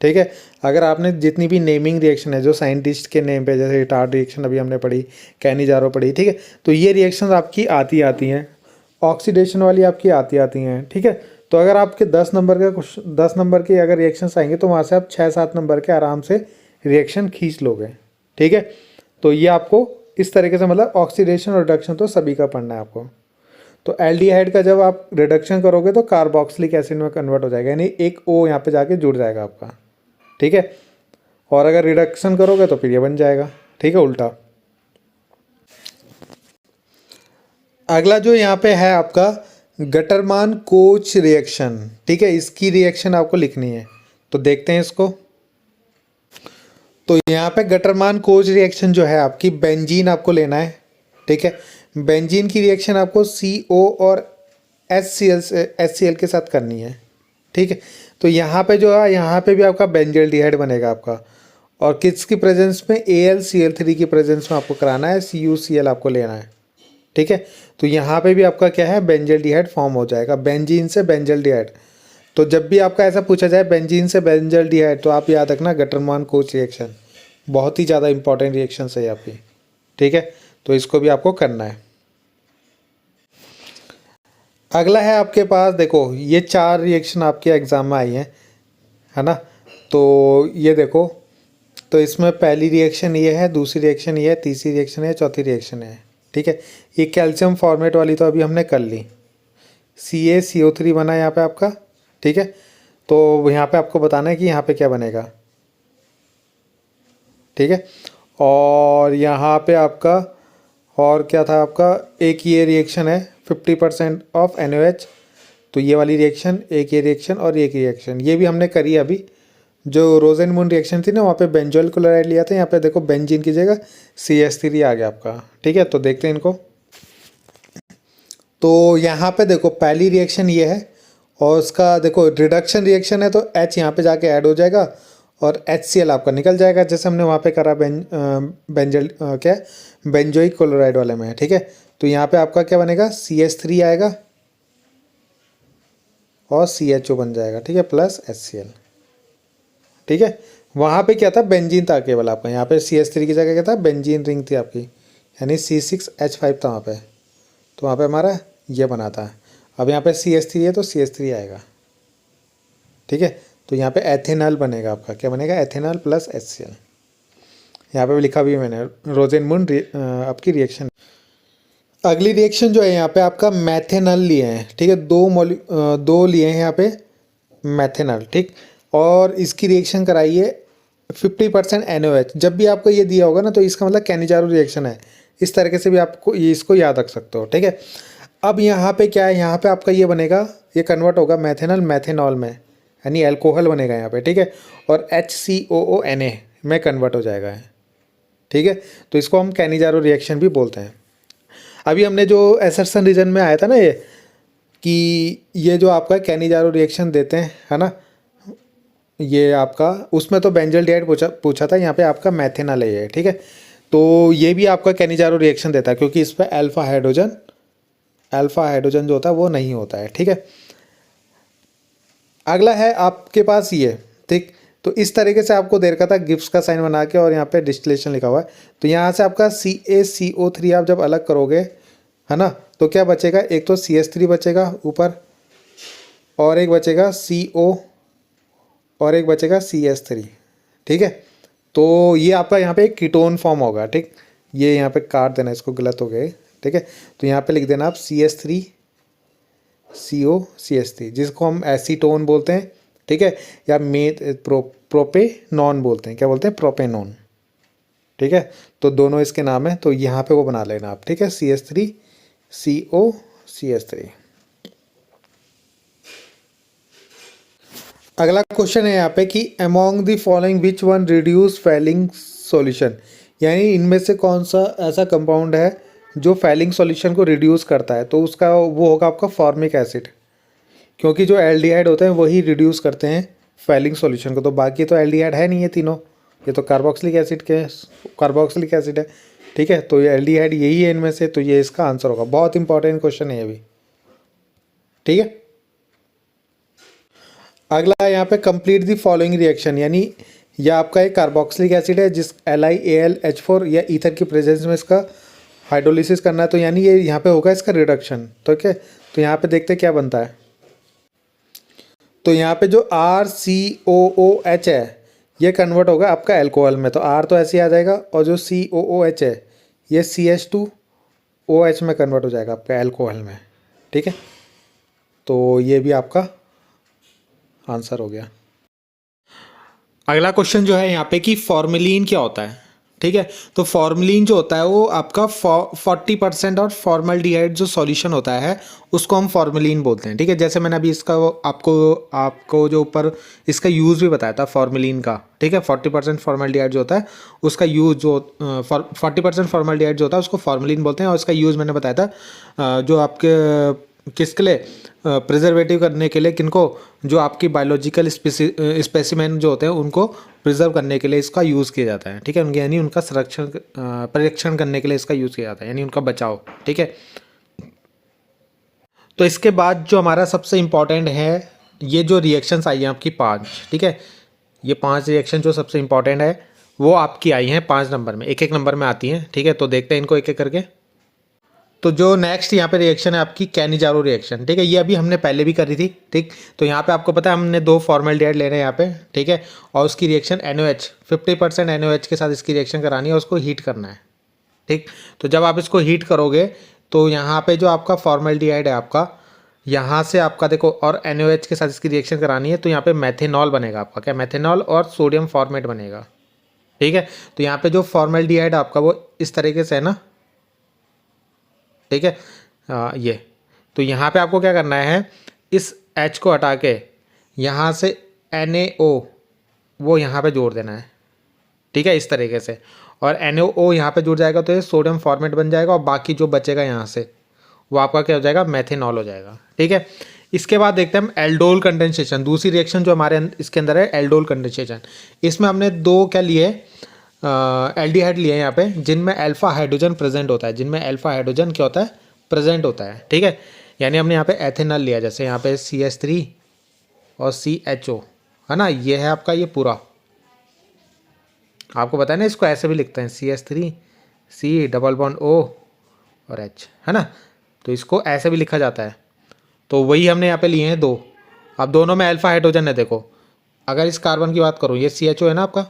ठीक है, अगर आपने जितनी भी नेमिंग रिएक्शन है जो साइंटिस्ट के नेम पे, जैसे रिटार्ड रिएक्शन अभी हमने पढ़ी, कैनिजारो पढ़ी, ठीक है, तो ये रिएक्शंस आपकी आती हैं, ऑक्सीडेशन वाली आपकी आती हैं। ठीक है, तो अगर आपके 10 नंबर के अगर रिएक्शंस आएंगे, तो वहाँ से आप 6-7 नंबर के आराम से रिएक्शन खींच लोगे। ठीक है, तो ये आपको इस तरीके से, मतलब ऑक्सीडेशन और रिडक्शन तो सभी का पढ़ना है आपको। तो एल्डिहाइड का जब आप रिडक्शन करोगे तो कार्बोक्सिलिक एसिड में कन्वर्ट हो जाएगा, यानी एक O यहाँ पे जाके जुड़ जाएगा आपका। ठीक है, और अगर रिडक्शन करोगे तो फिर ये बन जाएगा। ठीक है, उल्टा। अगला जो यहाँ पे है आपका गटरमान कोच रिएक्शन। ठीक है, इसकी रिएक्शन आपको लिखनी है, तो देखते हैं इसको। तो यहाँ पे गटरमान कोच रिएक्शन जो है आपकी, बेंजीन आपको लेना है। ठीक है, बेंजीन की रिएक्शन आपको CO और HCl के साथ करनी है। ठीक है, तो यहाँ पे जो है, यहाँ पे भी आपका बेंजल्डिहाइड बनेगा आपका, और किसकी प्रेजेंस में, AlCl3 की प्रेजेंस में आपको कराना है, CuCl आपको लेना है। ठीक है, तो यहाँ पे भी आपका क्या है, बेंजल्डिहाइड फॉर्म हो जाएगा, बेंजीन से बेंजल्डिहाइड। तो जब भी आपका ऐसा पूछा जाए बेंजीन से बेंजल्डिहाइड, तो आप याद रखना गटरमान कोच रिएक्शन, बहुत ही ज़्यादा इंपॉर्टेंट रिएक्शन है आपकी। ठीक है, तो इसको भी आपको करना है। अगला है आपके पास, देखो ये 4 रिएक्शन आपके एग्ज़ाम में आई हैं, है ना। तो ये देखो, तो इसमें पहली रिएक्शन ये है, दूसरी रिएक्शन ये है, तीसरी रिएक्शन है, चौथी रिएक्शन है। ठीक है, ये कैल्शियम फॉर्मेट वाली तो अभी हमने कर ली, CaCO3 बना यहाँ पे आपका। ठीक है, तो यहाँ पे आपको बताना है कि यहाँ पे क्या बनेगा। ठीक है, और यहाँ पे आपका और क्या था आपका, एक ये रिएक्शन है 50% ऑफ NaOH, तो ये वाली रिएक्शन, एक ये रिएक्शन और एक रिएक्शन, ये भी हमने करी अभी। जो रोजेनमून रिएक्शन थी ना, वहाँ पे बेंजोल क्लोराइड लिया था, यहाँ पे देखो बेंजीन की जगह CH3 आ गया आपका। ठीक है, तो देखते हैं इनको। तो यहाँ पे देखो पहली रिएक्शन ये है, और उसका देखो रिडक्शन रिएक्शन है, तो H यहाँ पे जाके ऐड हो जाएगा और HCl आपका निकल जाएगा, जैसे हमने वहाँ पे करा क्या बेंजोइक क्लोराइड वाले में। ठीक है, तो यहाँ पे आपका क्या बनेगा, CH3 आएगा और CHO बन जाएगा। ठीक है, प्लस HCl। ठीक है, वहाँ पे क्या था, बेंजीन था केवल आपका, यहाँ पे CH3 की जगह क्या था, बेंजीन रिंग थी आपकी, यानी C6H5 था वहाँ पे, तो वहाँ पे हमारा ये बना था। अब यहाँ पे CH3 है तो CH3 आएगा। ठीक है, तो यहाँ पे एथेनॉल बनेगा आपका, क्या बनेगा, एथेनॉल प्लस HCl। यहाँ पे भी लिखा भी है मैंने, रोजेनमून आपकी रिएक्शन। अगली रिएक्शन जो है यहाँ पे आपका मैथेनॉल लिए हैं। ठीक है, दो लिए हैं यहाँ पे मैथेनॉल। ठीक, और इसकी रिएक्शन कराइए 50% NaOH। जब भी आपको ये दिया होगा ना, तो इसका मतलब कैनिजारो रिएक्शन है, इस तरीके से भी आपको ये इसको याद रख सकते हो। ठीक है, अब यहाँ पे क्या है, यहाँ पे आपका ये बनेगा, ये कन्वर्ट होगा मैथेनॉल मैथेनॉल में, यानी अल्कोहल बनेगा यहाँ पे। ठीक है, और HCOONA में कन्वर्ट हो जाएगा। ठीक है, तो इसको हम कैनिजारो रिएक्शन भी बोलते हैं। अभी हमने जो एसर्सन रीजन में आया था ना, ये कि ये जो आपका कैनिजारो रिएक्शन देते हैं, है ना, ये आपका, उसमें तो बेंजल्डिहाइड पूछा था, यहाँ पे आपका मैथेनॉल है ये। ठीक है, तो ये भी आपका कैनिजारो रिएक्शन देता है, क्योंकि इस पर अल्फा हाइड्रोजन जो होता है वो नहीं होता है। ठीक है, अगला है आपके पास ये। ठीक, तो इस तरीके से आपको दे रखा था गिब्स का साइन बना के, और यहाँ पे डिस्टिलेशन लिखा हुआ है। तो यहाँ से आपका CaCO3 आप जब अलग करोगे, है ना, तो क्या बचेगा, एक तो CH3 बचेगा ऊपर, और एक बचेगा CO और एक बचेगा CS3। ठीक है, तो ये आपका यहाँ पे एक कीटोन फॉर्म होगा। ठीक, ये यहाँ पे काट देना, इसको गलत हो गए। ठीक है, तो यहाँ पे लिख देना आप CS3 CO CS3, जिसको हम एसीटोन बोलते हैं। ठीक है, या प्रोपेनॉन बोलते हैं। क्या बोलते हैं? प्रोपेनॉन। ठीक है, तो दोनों इसके नाम है, तो यहाँ पे वो बना लेना आप। ठीक है, CS3 CO CS3। अगला क्वेश्चन है यहाँ पे कि among the following which one reduce falling solution, यानी इनमें से कौन सा ऐसा कंपाउंड है जो फैलिंग सॉल्यूशन को रिड्यूस करता है। तो उसका वो होगा आपका फॉर्मिक एसिड, क्योंकि जो एल्डिहाइड होते हैं वही रिड्यूस करते हैं फैलिंग सॉल्यूशन को। तो बाकी तो एल्डिहाइड है नहीं है तीनों, ये तो कार्बोक्सिलिक एसिड है। ठीक है, तो ये एल्डिहाइड यही है इनमें से, तो ये इसका आंसर होगा। बहुत इंपॉर्टेंट क्वेश्चन है ये भी। ठीक है, अगला यहाँ पे कंप्लीट द फॉलोइंग रिएक्शन, यानी यह आपका एक कार्बोक्सिलिक एसिड है जिस LiAlH4 या ईथर की प्रेजेंस में इसका हाइड्रोलिसिस करना है, तो यानी ये यहाँ पे होगा इसका रिडक्शन। तो ठीक है, तो यहाँ पे देखते हैं क्या बनता है। तो यहाँ पे जो RCOOH है ये कन्वर्ट होगा आपका एल्कोहल में, तो R तो ऐसे ही आ जाएगा, और जो COOH है ये CH2OH में कन्वर्ट हो जाएगा आपका एल्कोहल में। ठीक है, तो ये भी आपका आंसर हो गया। अगला क्वेश्चन जो है यहाँ पे कि फॉर्मेलिन क्या होता है। ठीक है, तो फॉर्मेलिन जो होता है वो आपका 40% और फॉर्मल्डिहाइड जो सॉल्यूशन होता है उसको हम फॉर्मेलिन बोलते हैं। ठीक है, जैसे मैंने अभी इसका आपको जो ऊपर इसका यूज़ भी बताया था फॉर्मेलिन का। ठीक है, 40% फॉर्मल्डिहाइड जो होता है उसका यूज़ जो 40% फॉर्मल्डिहाइड जो होता है उसको फॉर्मेलिन बोलते हैं, और इसका यूज़ मैंने बताया था जो आपके किसके लिए, प्रिजर्वेटिव करने के लिए, किनको, जो आपकी बायोलॉजिकल स्पेसिमेन जो होते हैं उनको प्रिजर्व करने के लिए इसका यूज़ किया जाता है। ठीक है, यानी उनका संरक्षण परीक्षण करने के लिए इसका यूज़ किया जाता है, यानी उनका बचाव। ठीक है, तो इसके बाद जो हमारा सबसे इम्पॉर्टेंट है, ये जो रिएक्शंस आई हैं आपकी 5। ठीक है, ये 5 रिएक्शन जो सबसे इम्पॉर्टेंट है वो आपकी आई हैं 5 नंबर में, एक नंबर में आती हैं। ठीक है, तो देखते हैं इनको एक एक करके। तो जो नेक्स्ट यहाँ पे रिएक्शन है आपकी कैनिजारो रिएक्शन। ठीक है, ये अभी हमने पहले भी करी थी। ठीक, तो यहाँ पे आपको पता है हमने 2 फॉर्मल्डिहाइड ले रहे हैं यहाँ पे। ठीक है, और उसकी रिएक्शन NOH 50% NOH के साथ इसकी रिएक्शन करानी है और उसको हीट करना है। ठीक, तो जब आप इसको हीट करोगे तो यहाँ पे जो आपका फॉर्मल्डिहाइड है आपका, यहाँ से आपका देखो, और NOH के साथ इसकी रिएक्शन करानी है, तो यहाँ पे मेथेनॉल बनेगा आपका। क्या? मेथेनॉल और सोडियम फॉर्मेट बनेगा। ठीक है, तो यहाँ पे जो फॉर्मल्डिहाइड आपका वो इस तरीके से है ना। ठीक है, ये तो यहाँ पे आपको क्या करना है, इस H को हटा के यहाँ से NaO वो यहाँ पे जोड़ देना है। ठीक है, इस तरीके से, और NaO यहाँ पे जुड़ जाएगा तो ये सोडियम फॉर्मेट बन जाएगा, और बाकी जो बचेगा यहाँ से वो आपका क्या हो जाएगा, मेथेनॉल हो जाएगा। ठीक है, इसके बाद देखते हैं हम एल्डोल कंडेंसेशन। दूसरी रिएक्शन जो हमारे इसके अंदर है एल्डोल कंडेंसेशन। इसमें हमने 2 क्या लिए, एल्डिहाइड लिए यहाँ पे, जिनमें अल्फा हाइड्रोजन प्रेजेंट होता है, जिनमें अल्फा हाइड्रोजन क्या होता है, प्रेजेंट होता है। ठीक है, यानी हमने यहाँ पे एथेनॉल लिया, जैसे यहाँ पे CH3 और CHO है ना, ये है आपका ये पूरा। आपको पता है ना, इसको ऐसे भी लिखते हैं CH3 C double bond O और H, है ना, तो इसको ऐसे भी लिखा जाता है। तो वही हमने यहाँ पे लिए हैं 2। अब दोनों में अल्फा हाइड्रोजन है। देखो, अगर इस कार्बन की बात करूँ, ये CHO है ना आपका,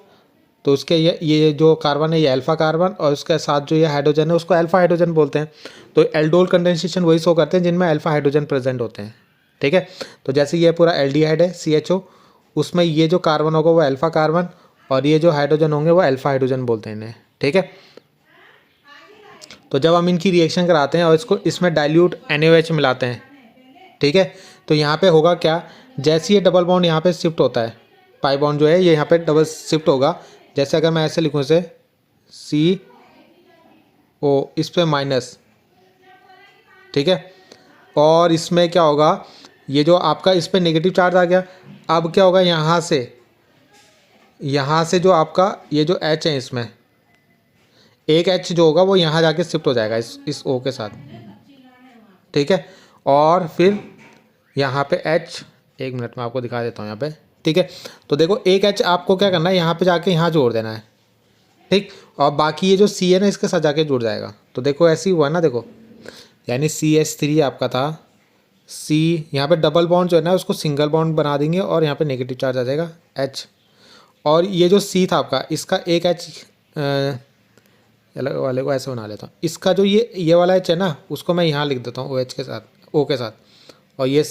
तो उसके ये जो कार्बन है ये अल्फा कार्बन, और उसके साथ जो ये हाइड्रोजन है उसको अल्फा हाइड्रोजन बोलते हैं। तो एल्डोल कंडेंसेशन वही शो करते हैं जिनमें अल्फा हाइड्रोजन प्रेजेंट होते हैं। ठीक है, तो जैसे ये पूरा एल्डिहाइड है CHO, उसमें ये जो कार्बन होगा वो अल्फा कार्बन, और ये जो हाइड्रोजन होंगे वो अल्फा हाइड्रोजन बोलते हैं इन्हें। ठीक है, तो जब हम इनकी रिएक्शन कराते हैं और इसको इसमें डाइल्यूट NaOH मिलाते हैं, ठीक है, तो यहाँ पे होगा क्या, जैसे ये डबल बॉन्ड यहाँ पे शिफ्ट होता है, पाई बॉन्ड जो है ये यहाँ पे डबल शिफ्ट होगा। जैसे अगर मैं ऐसे लिखूँ इसे CO, इस पे माइनस। ठीक है, और इसमें क्या होगा, ये जो आपका इस पे नेगेटिव चार्ज आ गया। अब क्या होगा, यहाँ से जो आपका ये जो H है, इसमें एक H जो होगा वो यहाँ जाके शिफ्ट हो जाएगा इस O के साथ। ठीक है, और फिर यहाँ पे H, एक मिनट में आपको दिखा देता हूँ यहाँ पे। ठीक है, तो देखो एक H आपको क्या करना है, यहाँ पे जाके यहाँ जोड़ देना है। ठीक, और बाकी ये जो C है ना इसके साथ जाके जुड़ जाएगा। तो देखो ऐसे ही हुआ ना, देखो, यानी CH3 आपका था, सी, यहाँ पे डबल बॉन्ड जो है ना उसको सिंगल बॉन्ड बना देंगे और यहाँ पे नेगेटिव चार्ज आ जाएगा H। और ये जो सी था आपका, इसका एक H अलग वाले को ऐसे बना लेता हूँ। इसका जो ये वाला H है ना, उसको मैं यहाँ लिख देता हूँ OH के साथ, O के साथ। और ये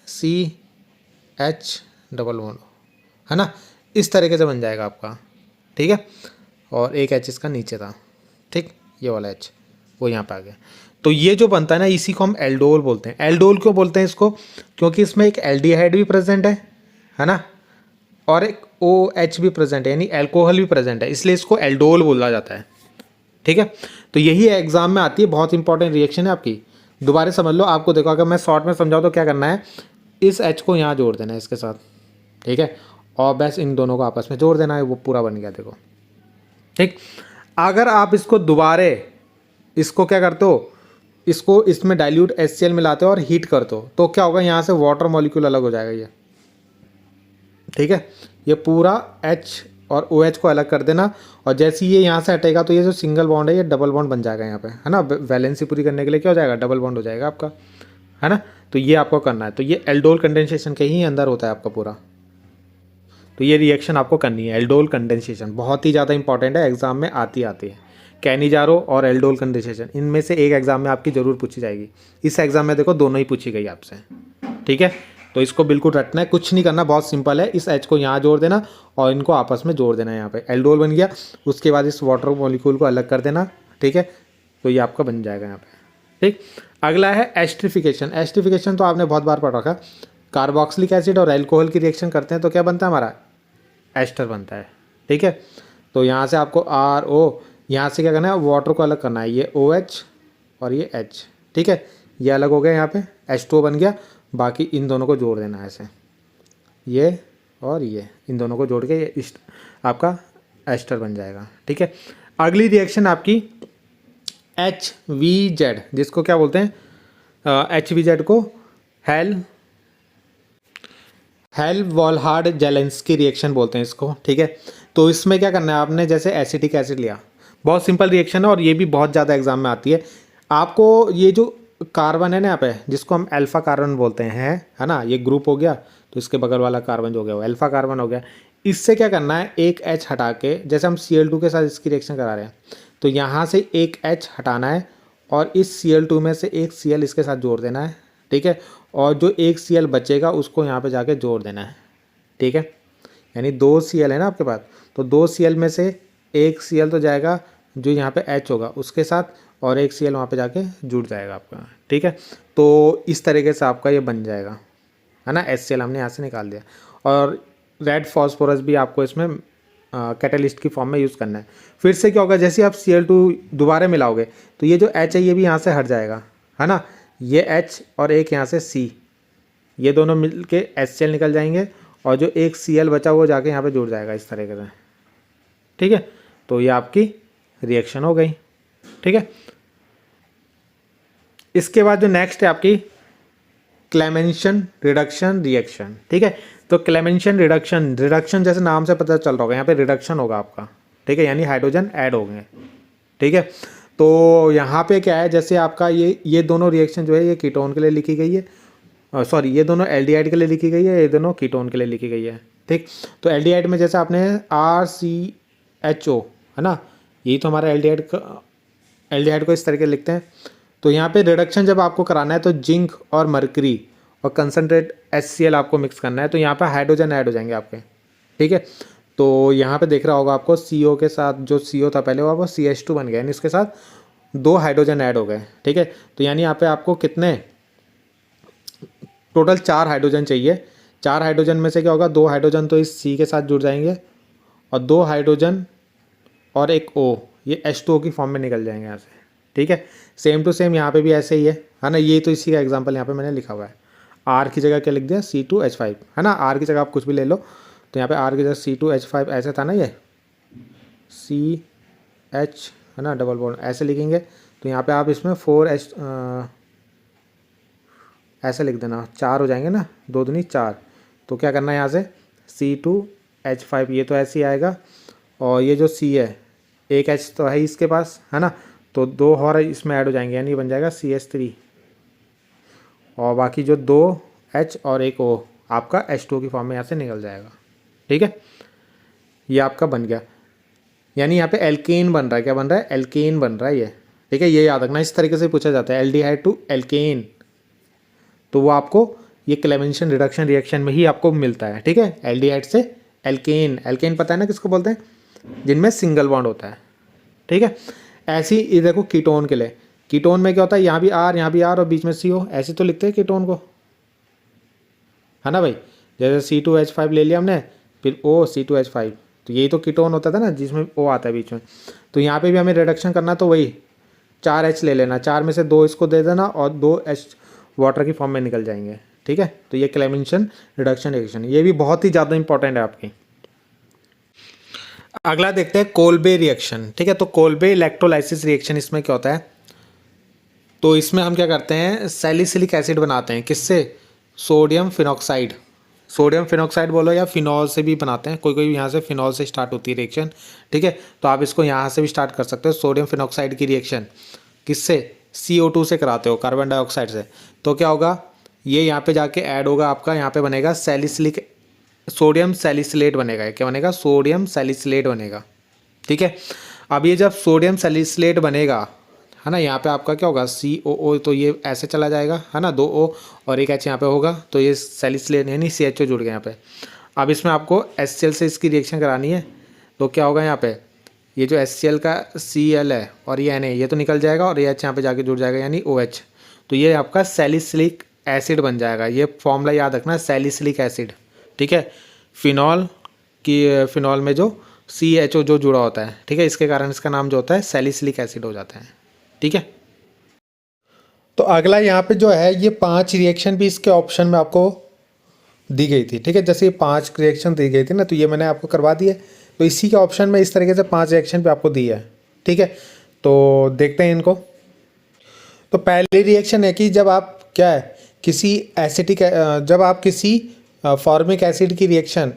CH डबल बॉन्ड, है ना, इस तरीके से बन जाएगा आपका। ठीक है, और एक H इसका नीचे था। ठीक, ये वाला H वो यहाँ पे आ गया। तो ये जो बनता है ना, इसी को हम एल्डोल बोलते हैं। एल्डोल क्यों बोलते हैं इसको? क्योंकि इसमें एक एल्डिहाइड भी प्रेजेंट है ना, और एक OH भी प्रेजेंट है, यानी एल्कोहल भी प्रेजेंट है, इसलिए इसको एल्डोल बोला जाता है। ठीक है, तो यही एग्जाम में आती है, बहुत इंपॉर्टेंट रिएक्शन है आपकी। दोबारा समझ लो, आपको देखो अगर मैं शॉर्ट में समझाऊँ तो क्या करना है, इस H को यहाँ जोड़ देना है इसके साथ। ठीक है, और बस इन दोनों को आपस में जोड़ देना है, वो पूरा बन गया देखो। ठीक, अगर आप इसको दोबारे इसको क्या करते हो, इसको इसमें डाइल्यूट HCl मिलाते हो और हीट करते हो, तो क्या होगा, यहाँ से वाटर मॉलिक्यूल अलग हो जाएगा ये। ठीक है, ये पूरा H और OH को अलग कर देना, और जैसे ये यहाँ से हटेगा तो ये जो सिंगल बॉन्ड है ये डबल बॉन्ड बन जाएगा यहाँ पे, है ना। वैलेंसी पूरी करने के लिए क्या हो जाएगा, डबल बॉन्ड हो जाएगा आपका, है ना। तो ये आपको करना है, तो ये एल्डोल कंडेंसेशन के ही अंदर होता है आपका पूरा। तो ये रिएक्शन आपको करनी है, एल्डोल कंडेंसेशन, बहुत ही ज़्यादा इंपॉर्टेंट है, एग्जाम में आती है। कैनिजारो और एल्डोल कंडेंसेशन, इनमें से एक एग्जाम में आपकी जरूर पूछी जाएगी। इस एग्जाम में देखो दोनों ही पूछी गई आपसे। ठीक है, तो इसको बिल्कुल रटना है, कुछ नहीं करना, बहुत सिंपल है। इस H को यहाँ जोड़ देना और इनको आपस में जोड़ देना है, यहाँ पे एल्डोल बन गया। उसके बाद इस वाटर मॉलिक्यूल को अलग कर देना। ठीक है, तो ये आपका बन जाएगा यहाँ पे। ठीक, अगला है एस्ट्रिफिकेशन। एस्ट्रिफिकेशन तो आपने बहुत बार पढ़ रखा। कार्बोक्सिलिक एसिड और एल्कोहल की रिएक्शन करते हैं तो क्या बनता है हमारा, एस्टर बनता है। ठीक है, तो यहाँ से आपको RO, यहाँ से क्या करना है, वाटर को अलग करना है, ये OH और ये H। ठीक है, ये अलग हो गया, यहाँ पे H2O बन गया। बाकी इन दोनों को जोड़ देना है ऐसे, ये और ये, इन दोनों को जोड़ के ये आपका एस्टर बन जाएगा। ठीक है, अगली रिएक्शन आपकी HVZ, जिसको क्या बोलते हैं, HVZ को हेल-वॉलहार्ड जेलेंस्की रिएक्शन बोलते हैं इसको। ठीक है, तो इसमें क्या करना है आपने, जैसे एसिटिक एसिड लिया, बहुत सिंपल रिएक्शन है और ये भी बहुत ज़्यादा एग्जाम में आती है। आपको ये जो कार्बन है ना यहाँ पे, जिसको हम अल्फा कार्बन बोलते हैं, है ना, ये ग्रुप हो गया, तो इसके बगल वाला कार्बन जो हो गया वो अल्फा कार्बन हो गया। इससे क्या करना है, एक H हटा के, जैसे हम Cl2 के साथ इसकी रिएक्शन करा रहे हैं, तो यहाँ से एक H हटाना है और इस Cl2 में से एक Cl इसके साथ जोड़ देना है। ठीक है, और जो एक Cl बचेगा उसको यहाँ पे जाके जोड़ देना है। ठीक है, यानी 2 Cl है ना आपके पास, तो 2 Cl में से एक Cl तो जाएगा जो यहाँ पे H होगा उसके साथ, और एक Cl वहाँ पे जाके जुड़ जाएगा आपका। ठीक है, तो इस तरीके से आपका ये बन जाएगा, है ना। HCl हमने यहाँ से निकाल दिया। और रेड फॉस्फोरस भी आपको इसमें कैटलिस्ट की फॉर्म में यूज़ करना है। फिर से क्या होगा, जैसे आप Cl2 दोबारा मिलाओगे तो ये जो H है ये भी यहाँ से हट जाएगा, है ना। ये H और एक यहाँ से C, ये दोनों मिल के HCl निकल जाएंगे, और जो एक Cl बचा वो जाके यहाँ पे जुड़ जाएगा इस तरीके से। ठीक है, तो ये आपकी रिएक्शन हो गई। ठीक है, इसके बाद जो नेक्स्ट है आपकी क्लेमेंशन रिडक्शन रिएक्शन। ठीक है, तो क्लेमेंशन रिडक्शन जैसे नाम से पता चल रहा होगा, यहाँ पे रिडक्शन होगा आपका। ठीक है, यानी हाइड्रोजन ऐड होंगे। ठीक है, तो यहाँ पे क्या है, जैसे आपका ये दोनों रिएक्शन जो है ये कीटोन के लिए लिखी गई है, सॉरी ये दोनों एल्डिहाइड के लिए लिखी गई है, ये दोनों कीटोन के लिए लिखी गई है। ठीक, तो एल्डिहाइड में जैसे आपने RCHO, है ना, यही तो हमारा एल्डिहाइड को इस तरीके लिखते हैं। तो यहाँ पे रिडक्शन जब आपको कराना है तो जिंक और मरकरी और कंसनट्रेट HCl आपको मिक्स करना है, तो यहाँ पे हाइड्रोजन ऐड हो जाएंगे आपके। ठीक है, तो यहाँ पे देख रहा होगा आपको CO के साथ जो CO था पहले वो CH2 बन गया, यानी इसके साथ 2 हाइड्रोजन ऐड हो गए। ठीक है, तो यानी यहाँ पे आपको कितने टोटल 4 हाइड्रोजन चाहिए। 4 हाइड्रोजन में से क्या होगा, 2 हाइड्रोजन तो इस C के साथ जुड़ जाएंगे, और 2 हाइड्रोजन और एक O ये H2O की फॉर्म में निकल जाएंगे यहाँ से। ठीक है, सेम टू सेम यहाँ पे भी ऐसे ही है ना। ये तो इसी का एग्जांपल यहाँ पे मैंने लिखा हुआ है। R की जगह क्या लिख दिया, C2H5, है ना। R की जगह आप कुछ भी ले लो, तो यहाँ पे R की जगह C2H5 ऐसे था ना, ये CH, है ना, डबल बॉन्ड ऐसे लिखेंगे, तो यहाँ पे आप इसमें 4H ऐसे लिख देना, 4 हो जाएंगे ना, 2 दूनी 4। तो क्या करना है, यहाँ से C2H5 ये तो ऐसे ही आएगा, और ये जो C है एक H तो है इसके पास, है ना, तो 2 और इसमें ऐड हो जाएंगे, यानी बन जाएगा CH3। और बाकी जो 2 H और एक O आपका H2O की फॉर्म में यहाँ से निकल जाएगा। ठीक है, ये आपका बन गया, यानी यहाँ पे एल्केन बन रहा है। क्या बन रहा है? एल्केन बन रहा है ये। ठीक है, ये याद रखना, इस तरीके से पूछा जाता है एल्डिहाइड टू एल्केन, तो वो आपको ये क्लेमेंशन रिडक्शन रिएक्शन में ही आपको मिलता है। ठीक है, एल्डिहाइड से एल्केन, एल्केन पता है ना किसको बोलते हैं? जिनमें सिंगल बॉन्ड होता है। ठीक है, ऐसी ये देखो कीटोन के लिए, कीटोन में क्या होता है? यहाँ भी R, यहाँ भी R और बीच में CO, ऐसे तो लिखते हैं कीटोन को, है ना भाई? जैसे C2H5 ले लिया हमने, फिर O C2H5, तो यही तो कीटोन होता था ना जिसमें O आता है बीच में। तो यहाँ पे भी हमें रिडक्शन करना, तो वही 4H ले लेना, 4 में से 2 इसको दे देना और 2H वाटर की फॉर्म में निकल जाएंगे। ठीक है, तो ये क्लेमेंशन रिडक्शन रिएक्शन, ये भी बहुत ही ज़्यादा इंपॉर्टेंट है आपकी। अगला देखते हैं कोल्बे रिएक्शन। ठीक है, तो कोल्बे इलेक्ट्रोलाइसिस रिएक्शन, इसमें क्या होता है? तो इसमें हम क्या करते हैं? सैलिसिलिक एसिड बनाते हैं। किससे? सोडियम फिनॉक्साइड, सोडियम फिनॉक्साइड बोलो या फिनॉल से भी बनाते हैं, कोई कोई यहाँ से फिनॉल से स्टार्ट होती है रिएक्शन। ठीक है, तो आप इसको यहाँ से भी स्टार्ट कर सकते हो। सोडियम फिनॉक्साइड की रिएक्शन किससे? CO2 से कराते हो, कार्बन डाइऑक्साइड से। तो क्या होगा? ये यहाँ पे जाके ऐड होगा आपका, यहाँ पे बनेगा सैलिसिलिक, सोडियम सैलिसिलेट बनेगा। क्या बनेगा? सोडियम सैलिसिलेट बनेगा। ठीक है, अब ये जब सोडियम सैलिसिलेट बनेगा, है ना, यहाँ पे आपका क्या होगा? COO, तो ये ऐसे चला जाएगा, है ना, 2O और एक H यहाँ पे होगा, तो ये सैलिसिलेट यानी CHO जुड़ गया यहाँ पे। अब इसमें आपको HCl से इसकी रिएक्शन करानी है, तो क्या होगा यहाँ पे? ये जो HCl का Cl है और ये Na, ये तो निकल जाएगा और ये H यहाँ पे जाके जुड़ जाएगा, यानी OH, तो ये आपका सैलिसिलिक एसिड बन जाएगा। ये फॉर्मूला याद रखना, सैलिसिलिक एसिड। ठीक है, फिनॉल की, फिनॉल में जो CHO जो जुड़ा होता है, ठीक है, इसके कारण इसका नाम जो होता है सैलिसिलिक एसिड हो जाता है। ठीक है, तो अगला यहाँ पे जो है, ये 5 रिएक्शन भी इसके ऑप्शन में आपको दी गई थी। ठीक है, जैसे ये 5 रिएक्शन दी गई थी ना, तो ये मैंने आपको करवा दिए, तो इसी के ऑप्शन में इस तरीके से 5 रिएक्शन भी आपको दी है। ठीक है, तो देखते हैं इनको। तो पहली रिएक्शन है कि जब आप क्या है, किसी एसिटिक, जब आप किसी फॉर्मिक एसिड की रिएक्शन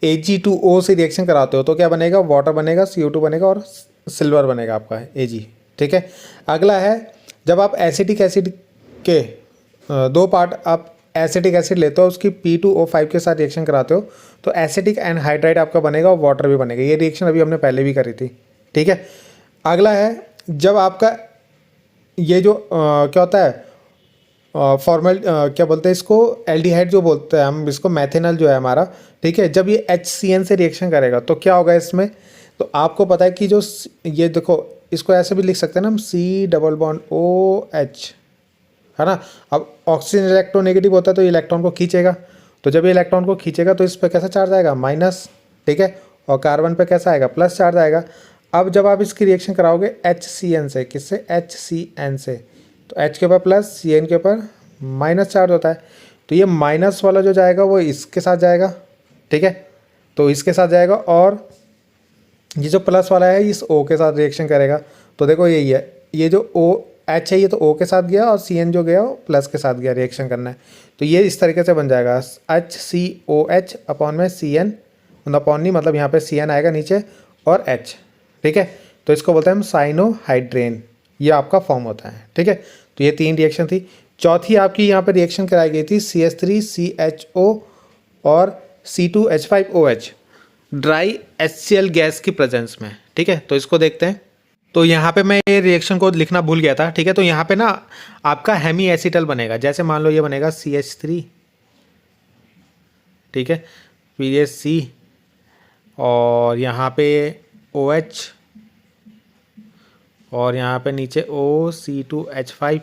Ag2O से रिएक्शन कराते हो, तो क्या बनेगा? वाटर बनेगा, CO2 बनेगा और सिल्वर बनेगा आपका Ag। ठीक है, अगला है, जब आप एसिटिक एसिड के 2 पार्ट आप एसिटिक एसिड लेते हो, उसकी P2O5 के साथ रिएक्शन कराते हो, तो एसिटिक एनहाइड्राइड आपका बनेगा और वाटर भी बनेगा। ये रिएक्शन अभी हमने पहले भी करी थी। ठीक है, अगला है, जब आपका ये जो क्या होता है, फॉर्मल क्या बोलते हैं इसको? एल्डिहाइड जो बोलते हैं हम इसको, मैथेनॉल जो है हमारा। ठीक है, जब ये HCN से रिएक्शन करेगा, तो क्या होगा इसमें? तो आपको पता है कि जो ये देखो, इसको ऐसे भी लिख सकते हैं ना हम, C⋅OH, है ना। अब ऑक्सीजन इलेक्ट्रोनेगेटिव होता है, तो इलेक्ट्रॉन को खींचेगा, तो जब ये इलेक्ट्रॉन को खींचेगा तो इस पर कैसा चार्ज आएगा? माइनस। ठीक है, और कार्बन पे कैसा आएगा? प्लस चार्ज आएगा। अब जब आप इसकी रिएक्शन कराओगे HCN से, किससे? HCN से, तो H के ऊपर प्लस, CN के ऊपर माइनस चार्ज होता है, तो ये माइनस वाला जो जाएगा वो इसके साथ जाएगा। ठीक है, तो इसके साथ जाएगा, और ये जो प्लस वाला है इस O के साथ रिएक्शन करेगा। तो देखो यही है, ये जो H है ये तो O के साथ गया, और CN जो गया वो प्लस के साथ गया, रिएक्शन करना है। तो ये इस तरीके से बन जाएगा, HCOH अपॉन में CN, अपॉन नहीं मतलब यहाँ पे CN आएगा नीचे और H। ठीक है, तो इसको बोलते हैं हम साइनोहाइड्रेन, ये आपका फॉर्म होता है। ठीक है, तो ये 3 रिएक्शन थी। चौथी आपकी यहाँ पे रिएक्शन कराई गई थी CH3CHO और C2H5OH, ड्राई HCl गैस की प्रेजेंस में। ठीक है, तो इसको देखते हैं। तो यहाँ पे मैं ये रिएक्शन को लिखना भूल गया था। ठीक है, तो यहाँ पे ना आपका हेमी एसिटल बनेगा, जैसे मान लो ये बनेगा CH3, ठीक है, फिर ये C और यहाँ पे OH और यहाँ पे नीचे O C2H5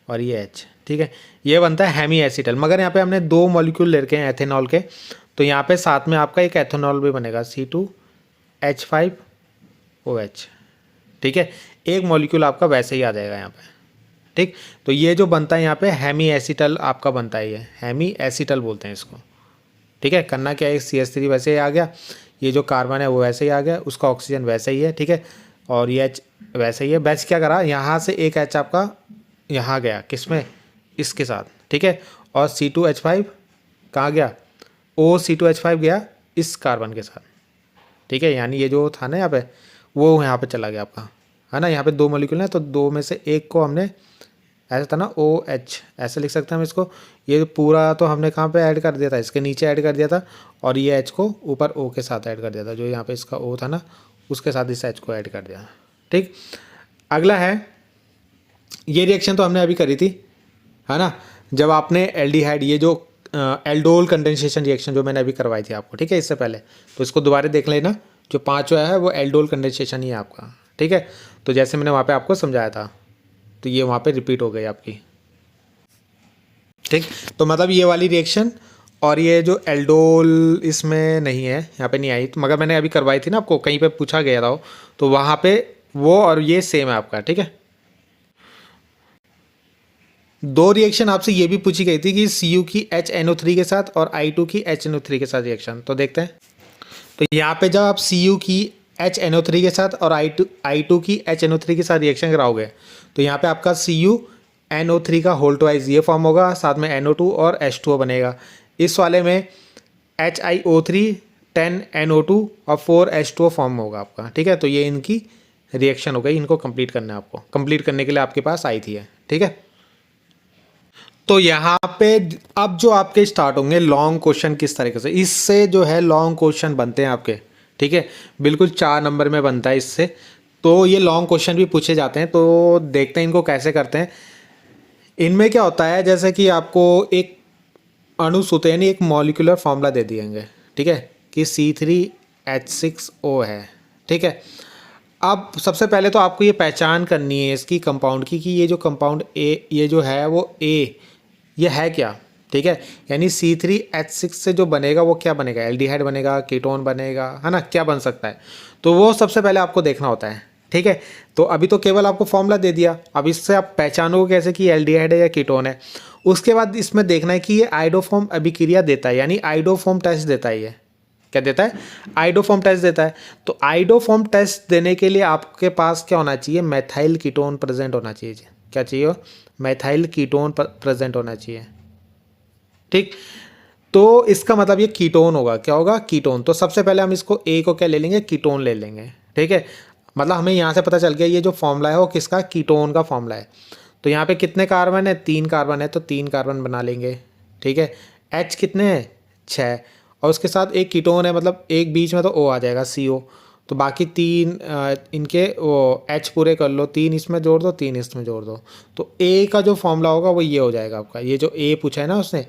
और ये H। ठीक है, ये बनता है हेमी एसिटल। मगर यहाँ पे हमने 2 मॉलिक्यूल ले रखे हैं एथेनॉल के, तो यहाँ पे साथ में आपका एक एथेनॉल भी बनेगा C2H5OH। ठीक है, एक मॉलिक्यूल आपका वैसे ही आ जाएगा यहाँ पे। ठीक, तो ये जो बनता है यहाँ पे हेमी एसिटल आपका बनता है, ये हेमी एसिटल बोलते हैं इसको। ठीक है, करना क्या है, CH3 वैसे ही आ गया, ये जो कार्बन है वो वैसे ही आ गया, उसका ऑक्सीजन वैसे ही है। ठीक है, और ये H वैसे ही है। वैसे क्या करा, यहाँ से एक H आपका यहाँ गया, किसमें? इसके साथ। ठीक है, और C2H5 कहाँ गया? OC2H5 गया इस कार्बन के साथ। ठीक है, यानी ये जो था ना यहाँ पे, वो यहाँ पे चला गया आपका, है ना। यहाँ पे 2 मॉलिक्यूल हैं, तो 2 में से एक को हमने ऐसा था ना OH, ऐसे लिख सकते हैं हम इसको। ये पूरा तो हमने कहाँ पे ऐड कर दिया था, इसके नीचे ऐड कर दिया था, और ये H को ऊपर O के साथ ऐड कर दिया था, जो यहाँ पे इसका O था ना उसके साथ इस H को ऐड कर दिया। ठीक, अगला है, ये रिएक्शन तो हमने अभी करी थी, है ना, जब आपने एल्डिहाइड, ये जो एल्डोल कंडेंसेशन रिएक्शन जो मैंने अभी करवाई थी आपको, ठीक है, इससे पहले, तो इसको दोबारा देख लेना। जो 5वां है वो एल्डोल कंडेंसेशन ही है आपका, ठीक है। तो जैसे मैंने वहाँ पे आपको समझाया था, तो ये वहाँ पे रिपीट हो गई आपकी। ठीक, तो मतलब ये वाली रिएक्शन और ये जो एल्डोल इसमें नहीं है, यहाँ पे नहीं आई, तो मगर मैंने अभी करवाई थी ना आपको, कहीं पे पूछा गया था तो वहाँ पे वो और ये सेम है आपका, ठीक है। दो रिएक्शन आपसे ये भी पूछी गई थी कि Cu की HNO3 के साथ और I2 की HNO3 के साथ रिएक्शन, तो देखते हैं। तो यहाँ पे जब आप Cu की HNO3 के साथ और I2 की HNO3 के साथ रिएक्शन कराओगे, तो यहाँ पे आपका CuNO3 का होल ट्वाइस ये फॉर्म होगा, साथ में NO2 और H2O बनेगा। इस वाले में HiO3 10NO2 और 4H2O फॉर्म होगा आपका, ठीक है। तो ये इनकी रिएक्शन हो गई, इनको कंप्लीट करना है आपको, कंप्लीट करने के लिए आपके पास आई थी है, ठीक है। तो यहाँ पे अब जो आपके स्टार्ट होंगे लॉन्ग क्वेश्चन किस तरीके से, इससे जो है लॉन्ग क्वेश्चन बनते हैं आपके, ठीक है, बिल्कुल 4 नंबर में बनता है इससे। तो ये लॉन्ग क्वेश्चन भी पूछे जाते हैं, तो देखते हैं इनको कैसे करते हैं। इनमें क्या होता है, जैसे कि आपको एक अणुसूत्र यानी एक मॉलिक्यूलर फॉर्मूला दे दिएंगे, ठीक है, कि C3H6O है, ठीक है। अब सबसे पहले तो आपको ये पहचान करनी है इसकी कंपाउंड की, कि ये जो कंपाउंड ए, ये जो है वो ए, ये है क्या, ठीक है। यानी C3H6 से जो बनेगा वो क्या बनेगा, एल्डिहाइड बनेगा, कीटोन बनेगा, है ना, क्या बन सकता है, तो वो सबसे पहले आपको देखना होता है, ठीक है। तो अभी तो केवल आपको फॉर्मूला दे दिया, अब इससे आप पहचानोगे कैसे कि एल्डिहाइड है या कीटोन है। उसके बाद इसमें देखना है कि ये आइडोफॉर्म अभिक्रिया देता है, यानी आइडोफॉर्म टेस्ट देता है, ये क्या देता है, आइडोफॉर्म टेस्ट देता है। तो आइडोफॉर्म टेस्ट देने के लिए आपके पास क्या होना चाहिए, मैथाइल कीटोन प्रेजेंट होना चाहिए। क्या चाहिए, मैथाइल कीटोन प्रेजेंट होना चाहिए, ठीक। तो इसका मतलब ये कीटोन होगा, क्या होगा, कीटोन। तो सबसे पहले हम इसको ए को क्या ले लेंगे, कीटोन ले लेंगे, ठीक है। मतलब हमें यहाँ से पता चल गया ये जो फॉर्मूला है वो किसका, कीटोन का फॉर्मूला है। तो यहाँ पे कितने कार्बन है, 3 कार्बन है, तो 3 कार्बन बना लेंगे, ठीक है। H कितने हैं, 6, और उसके साथ एक कीटोन है, मतलब एक बीच में तो O आ जाएगा CO। तो बाकी 3 इनके वो H पूरे कर लो, 3 इसमें जोड़ दो, 3 इसमें जोड़ दो, तो A का जो फॉर्मूला होगा वो ये हो जाएगा आपका। ये जो A पूछा है ना उसने,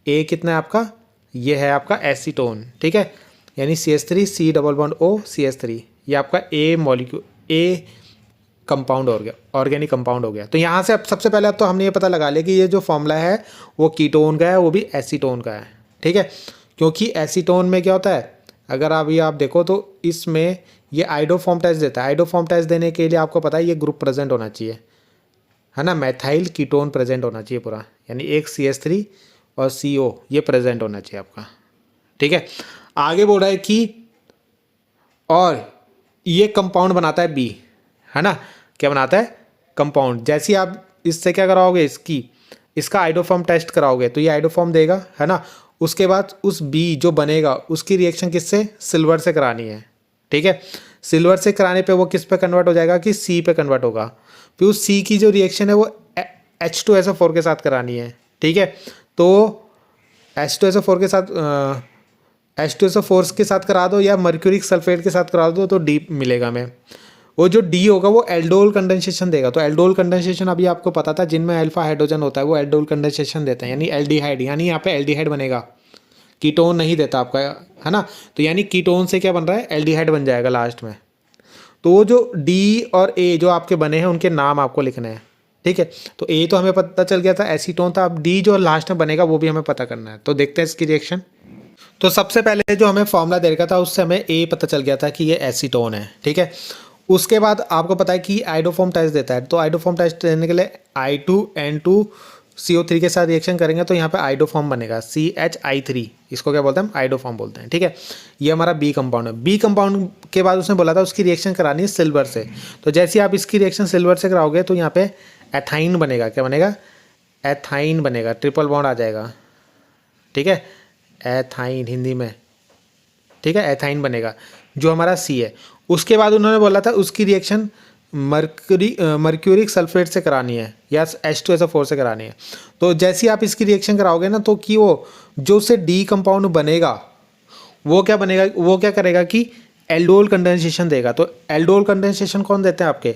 A कितना है आपका, ये है आपका एसीटोन, ठीक है, यानी CH3 C double bond O CH3, ये आपका A मॉलिक्यूल, A कंपाउंड हो गया, ऑर्गेनिक कंपाउंड हो गया। तो यहाँ से अब सबसे पहले अब तो हमने ये पता लगा लिया कि ये जो फॉर्मूला है वो कीटोन का है, वो भी एसीटोन का है, ठीक है। क्योंकि एसीटोन में क्या होता है, अगर अभी आप देखो तो इसमें ये आइडोफॉर्म टेस्ट देता है। आइडोफॉर्म टेस्ट देने के लिए आपको पता है ये ग्रुप प्रेजेंट होना चाहिए, है ना, मैथाइल कीटोन प्रेजेंट होना चाहिए पूरा, यानी एक CH3 और CO ये प्रेजेंट होना चाहिए आपका, ठीक है। आगे बोल रहा है कि और ये कंपाउंड बनाता है B, है ना, क्या बनाता है, कंपाउंड। जैसे ही आप इससे क्या कराओगे, इसका आइडोफॉर्म टेस्ट कराओगे तो ये आइडोफॉर्म देगा, है ना। उसके बाद उस B जो बनेगा उसकी रिएक्शन किससे, सिल्वर से करानी है, ठीक है। सिल्वर से कराने पे वो किस पे कन्वर्ट हो जाएगा, कि C पे कन्वर्ट होगा। फिर उस C की जो रिएक्शन है वो H2SO4 के साथ करानी है, ठीक है। तो H2SO4 के साथ H2SO4 के साथ करा दो या मर्क्यूरिक सल्फेट के साथ करा दो तो D मिलेगा हमें। वो जो D होगा वो एल्डोल कंडेंसेशन देगा। तो एल्डोल कंडेंसेशन अभी आपको पता था, जिनमें अल्फा हाइड्रोजन होता है वो एल्डोल कंडेंसेशन देते हैं, यानी एल्डिहाइड, यानी यहाँ पे एल्डिहाइड बनेगा, कीटोन नहीं देता आपका, है ना। तो यानी कीटोन से क्या बन रहा है, एल्डिहाइड बन जाएगा लास्ट में। तो वो जो D और A जो आपके बने हैं उनके नाम आपको लिखने हैं, ठीक है। तो A तो हमें पता चल गया था एसीटोन था, अब D जो लास्ट में बनेगा वो भी हमें पता करना है। तो देखते हैं इसकी रिएक्शन। तो सबसे पहले जो हमें फॉर्मूला दे रखा था उससे हमें A पता चल गया था कि ये एसीटोन है, ठीक है। उसके बाद आपको पता है कि आइडोफॉर्म टेस्ट देता है, तो आइडोफॉर्म टेस्ट देने के लिए I2N2CO3 के साथ रिएक्शन करेंगे तो यहाँ पे आइडोफॉर्म बनेगा CHI3, इसको क्या बोलते हैं, हम आइडोफॉर्म बोलते हैं, ठीक है। ये हमारा B कंपाउंड है। B कंपाउंड के बाद उसने बोला था उसकी रिएक्शन करानी है सिल्वर से। तो जैसे आप इसकी रिएक्शन सिल्वर से कराओगे तो यहाँ पे एथाइन बनेगा, क्या बनेगा, एथाइन बनेगा, ट्रिपल बॉन्ड आ जाएगा, ठीक है, एथाइन हिंदी में, ठीक है, एथाइन बनेगा जो हमारा C है। उसके बाद उन्होंने बोला था उसकी रिएक्शन मर्क्यूरिक सल्फेट से करानी है या H2SO4 से करानी है। तो जैसे ही आप इसकी रिएक्शन कराओगे ना, तो कि वो जो उससे डी कंपाउंड बनेगा वो क्या बनेगा, वो क्या करेगा कि एल्डोल कंडेंसेशन देगा। तो एल्डोल कंडेंसेशन कौन देते हैं आपके,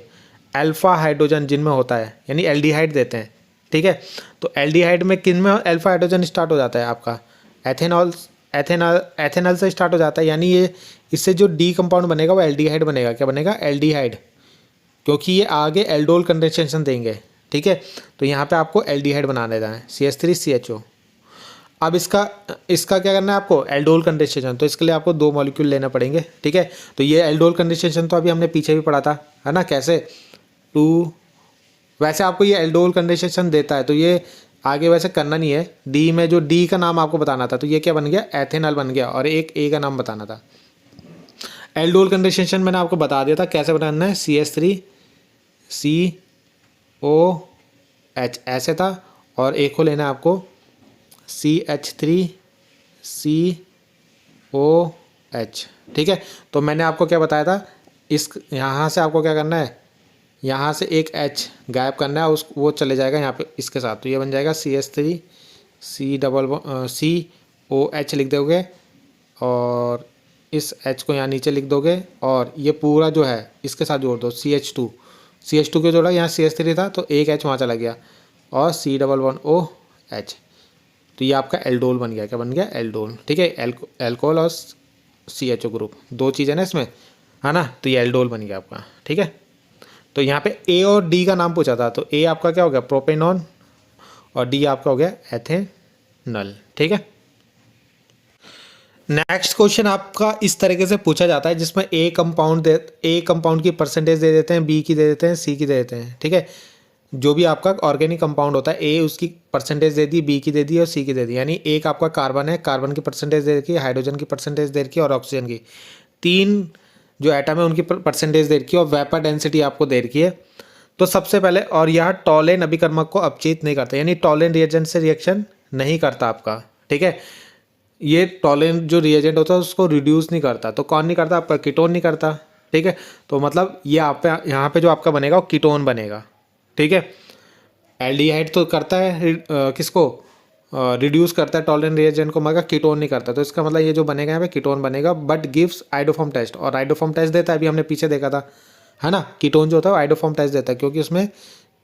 अल्फा हाइड्रोजन जिनमें होता है, यानी एल्डिहाइड देते हैं। ठीक है, तो एल्डिहाइड में किन में अल्फा हाइड्रोजन स्टार्ट हो जाता है आपका, एथेनॉल से स्टार्ट हो जाता है, यानी ये इससे जो डी कंपाउंड बनेगा वो एल्डिहाइड बनेगा। क्या बनेगा, एल्डिहाइड, क्योंकि ये आगे एल्डोल कंडेंसेशन देंगे। ठीक है, तो यहाँ पे आपको एल्डिहाइड बना देना है, CH3CHO। अब इसका इसका क्या करना है आपको, एल्डोल कंडेंसेशन। तो इसके लिए आपको 2 मॉलिक्यूल लेना पड़ेंगे। ठीक है, तो ये एल्डोल कंडेंसेशन तो अभी हमने पीछे भी पढ़ा था, है ना, कैसे वैसे आपको ये एल्डोल कंडेंसेशन देता है, तो ये आगे वैसे करना नहीं है। डी में जो डी का नाम आपको बताना था, तो ये क्या बन गया, एथेनॉल बन गया, और एक ए का नाम बताना था। एल्डोल कंडेंसेशन मैंने आपको बता दिया था कैसे बनाना है, CH3COH ऐसे था, और एक को लेना है आपको CH3COH। ठीक है, तो मैंने आपको क्या बताया था, इस यहाँ से आपको क्या करना है, यहाँ से एक H गायब करना है, उस वो चले जाएगा यहाँ पे इसके साथ, तो ये बन जाएगा CH3COH लिख दोगे, और इस H को यहाँ नीचे लिख दोगे, और ये पूरा जो है इसके साथ जोड़ दो, CH2 क्यों जोड़ा, यहाँ CH3 था तो एक H वहाँ चला गया, और C11OH, तो ये आपका एल्डोल बन गया। क्या बन गया, एल्डोल। ठीक है, एल्कोहल और CHO ग्रुप, 2 चीज़ें ना इसमें, है ना, तो ये एल्डोल बन गया आपका। ठीक है, तो यहाँ पे ए और डी का नाम पूछा था, तो ए आपका क्या हो गया, प्रोपेनॉन, और डी आपका हो गया एथेनॉल। ठीक है, नेक्स्ट क्वेश्चन आपका इस तरीके से पूछा जाता है, जिसमें ए कंपाउंड की परसेंटेज दे देते हैं, बी की दे देते हैं, सी की दे देते हैं। ठीक है, जो भी आपका ऑर्गेनिक कंपाउंड होता है, ए उसकी परसेंटेज दे दी, बी की दे दी और सी की दे दी। यानी एक आपका कार्बन है, कार्बन की परसेंटेज दे रखी है, हाइड्रोजन की परसेंटेज दे रखी है, और ऑक्सीजन की, 3 जो एटम है उनकी परसेंटेज दे रखी है, और वेपर डेंसिटी आपको दे रखी है। तो सबसे पहले, और यह टॉलेन अभिकर्मक को अपचयित नहीं करता, यानी टॉलेन रिएजेंट से रिएक्शन नहीं करता आपका। ठीक है, ये टॉलेन जो रिएजेंट होता है उसको रिड्यूस नहीं करता। तो कौन नहीं करता आपका, कीटोन नहीं करता। ठीक है, तो मतलब ये आप यहाँ पे जो आपका बनेगा वो कीटोन बनेगा। ठीक है, एल्डिहाइड तो करता है किसको, रिड्यूस करता है टॉलरेंट रिएजेंट को, मगर कीटोन नहीं करता। तो इसका मतलब ये जो बनेगा यहाँ पे कीटोन बनेगा, बट गिव्स आइडोफॉर्म टेस्ट, और आइडोफॉर्म टेस्ट देता है, अभी हमने पीछे देखा था, है ना, कीटोन जो होता है वो आइडोफॉर्म टेस्ट देता है, क्योंकि उसमें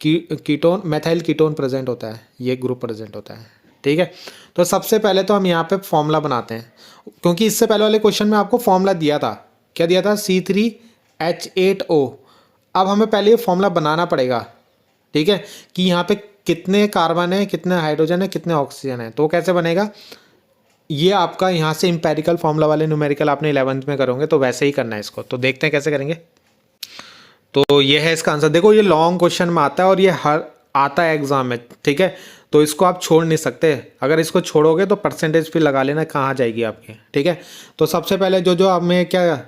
कीटोन मैथाइल कीटोन प्रेजेंट होता है, ये ग्रुप प्रेजेंट होता है। ठीक है, तो सबसे पहले तो हम यहाँ पे फॉर्मूला बनाते हैं, क्योंकि इससे पहले वाले क्वेश्चन में आपको फॉर्मूला दिया था, क्या दिया था, C3H8O। अब हमें पहले ये फॉर्मूला बनाना पड़ेगा। ठीक है, कि यहाँ पे कितने कार्बन है, कितने हाइड्रोजन है, कितने ऑक्सीजन है। तो कैसे बनेगा, ये आपका यहाँ से इंपेरिकल फॉर्मूला वाले न्यूमेरिकल आपने 11th में करोगे, तो वैसे ही करना है इसको। तो देखते हैं कैसे करेंगे। तो ये है इसका आंसर। देखो ये लॉन्ग क्वेश्चन में आता है, और ये हर आता है एग्जाम में। ठीक है, तो इसको आप छोड़ नहीं सकते, अगर इसको छोड़ोगे तो परसेंटेज फिर लगा लेना कहाँ जाएगी आपकी। ठीक है, तो सबसे पहले जो हमें क्या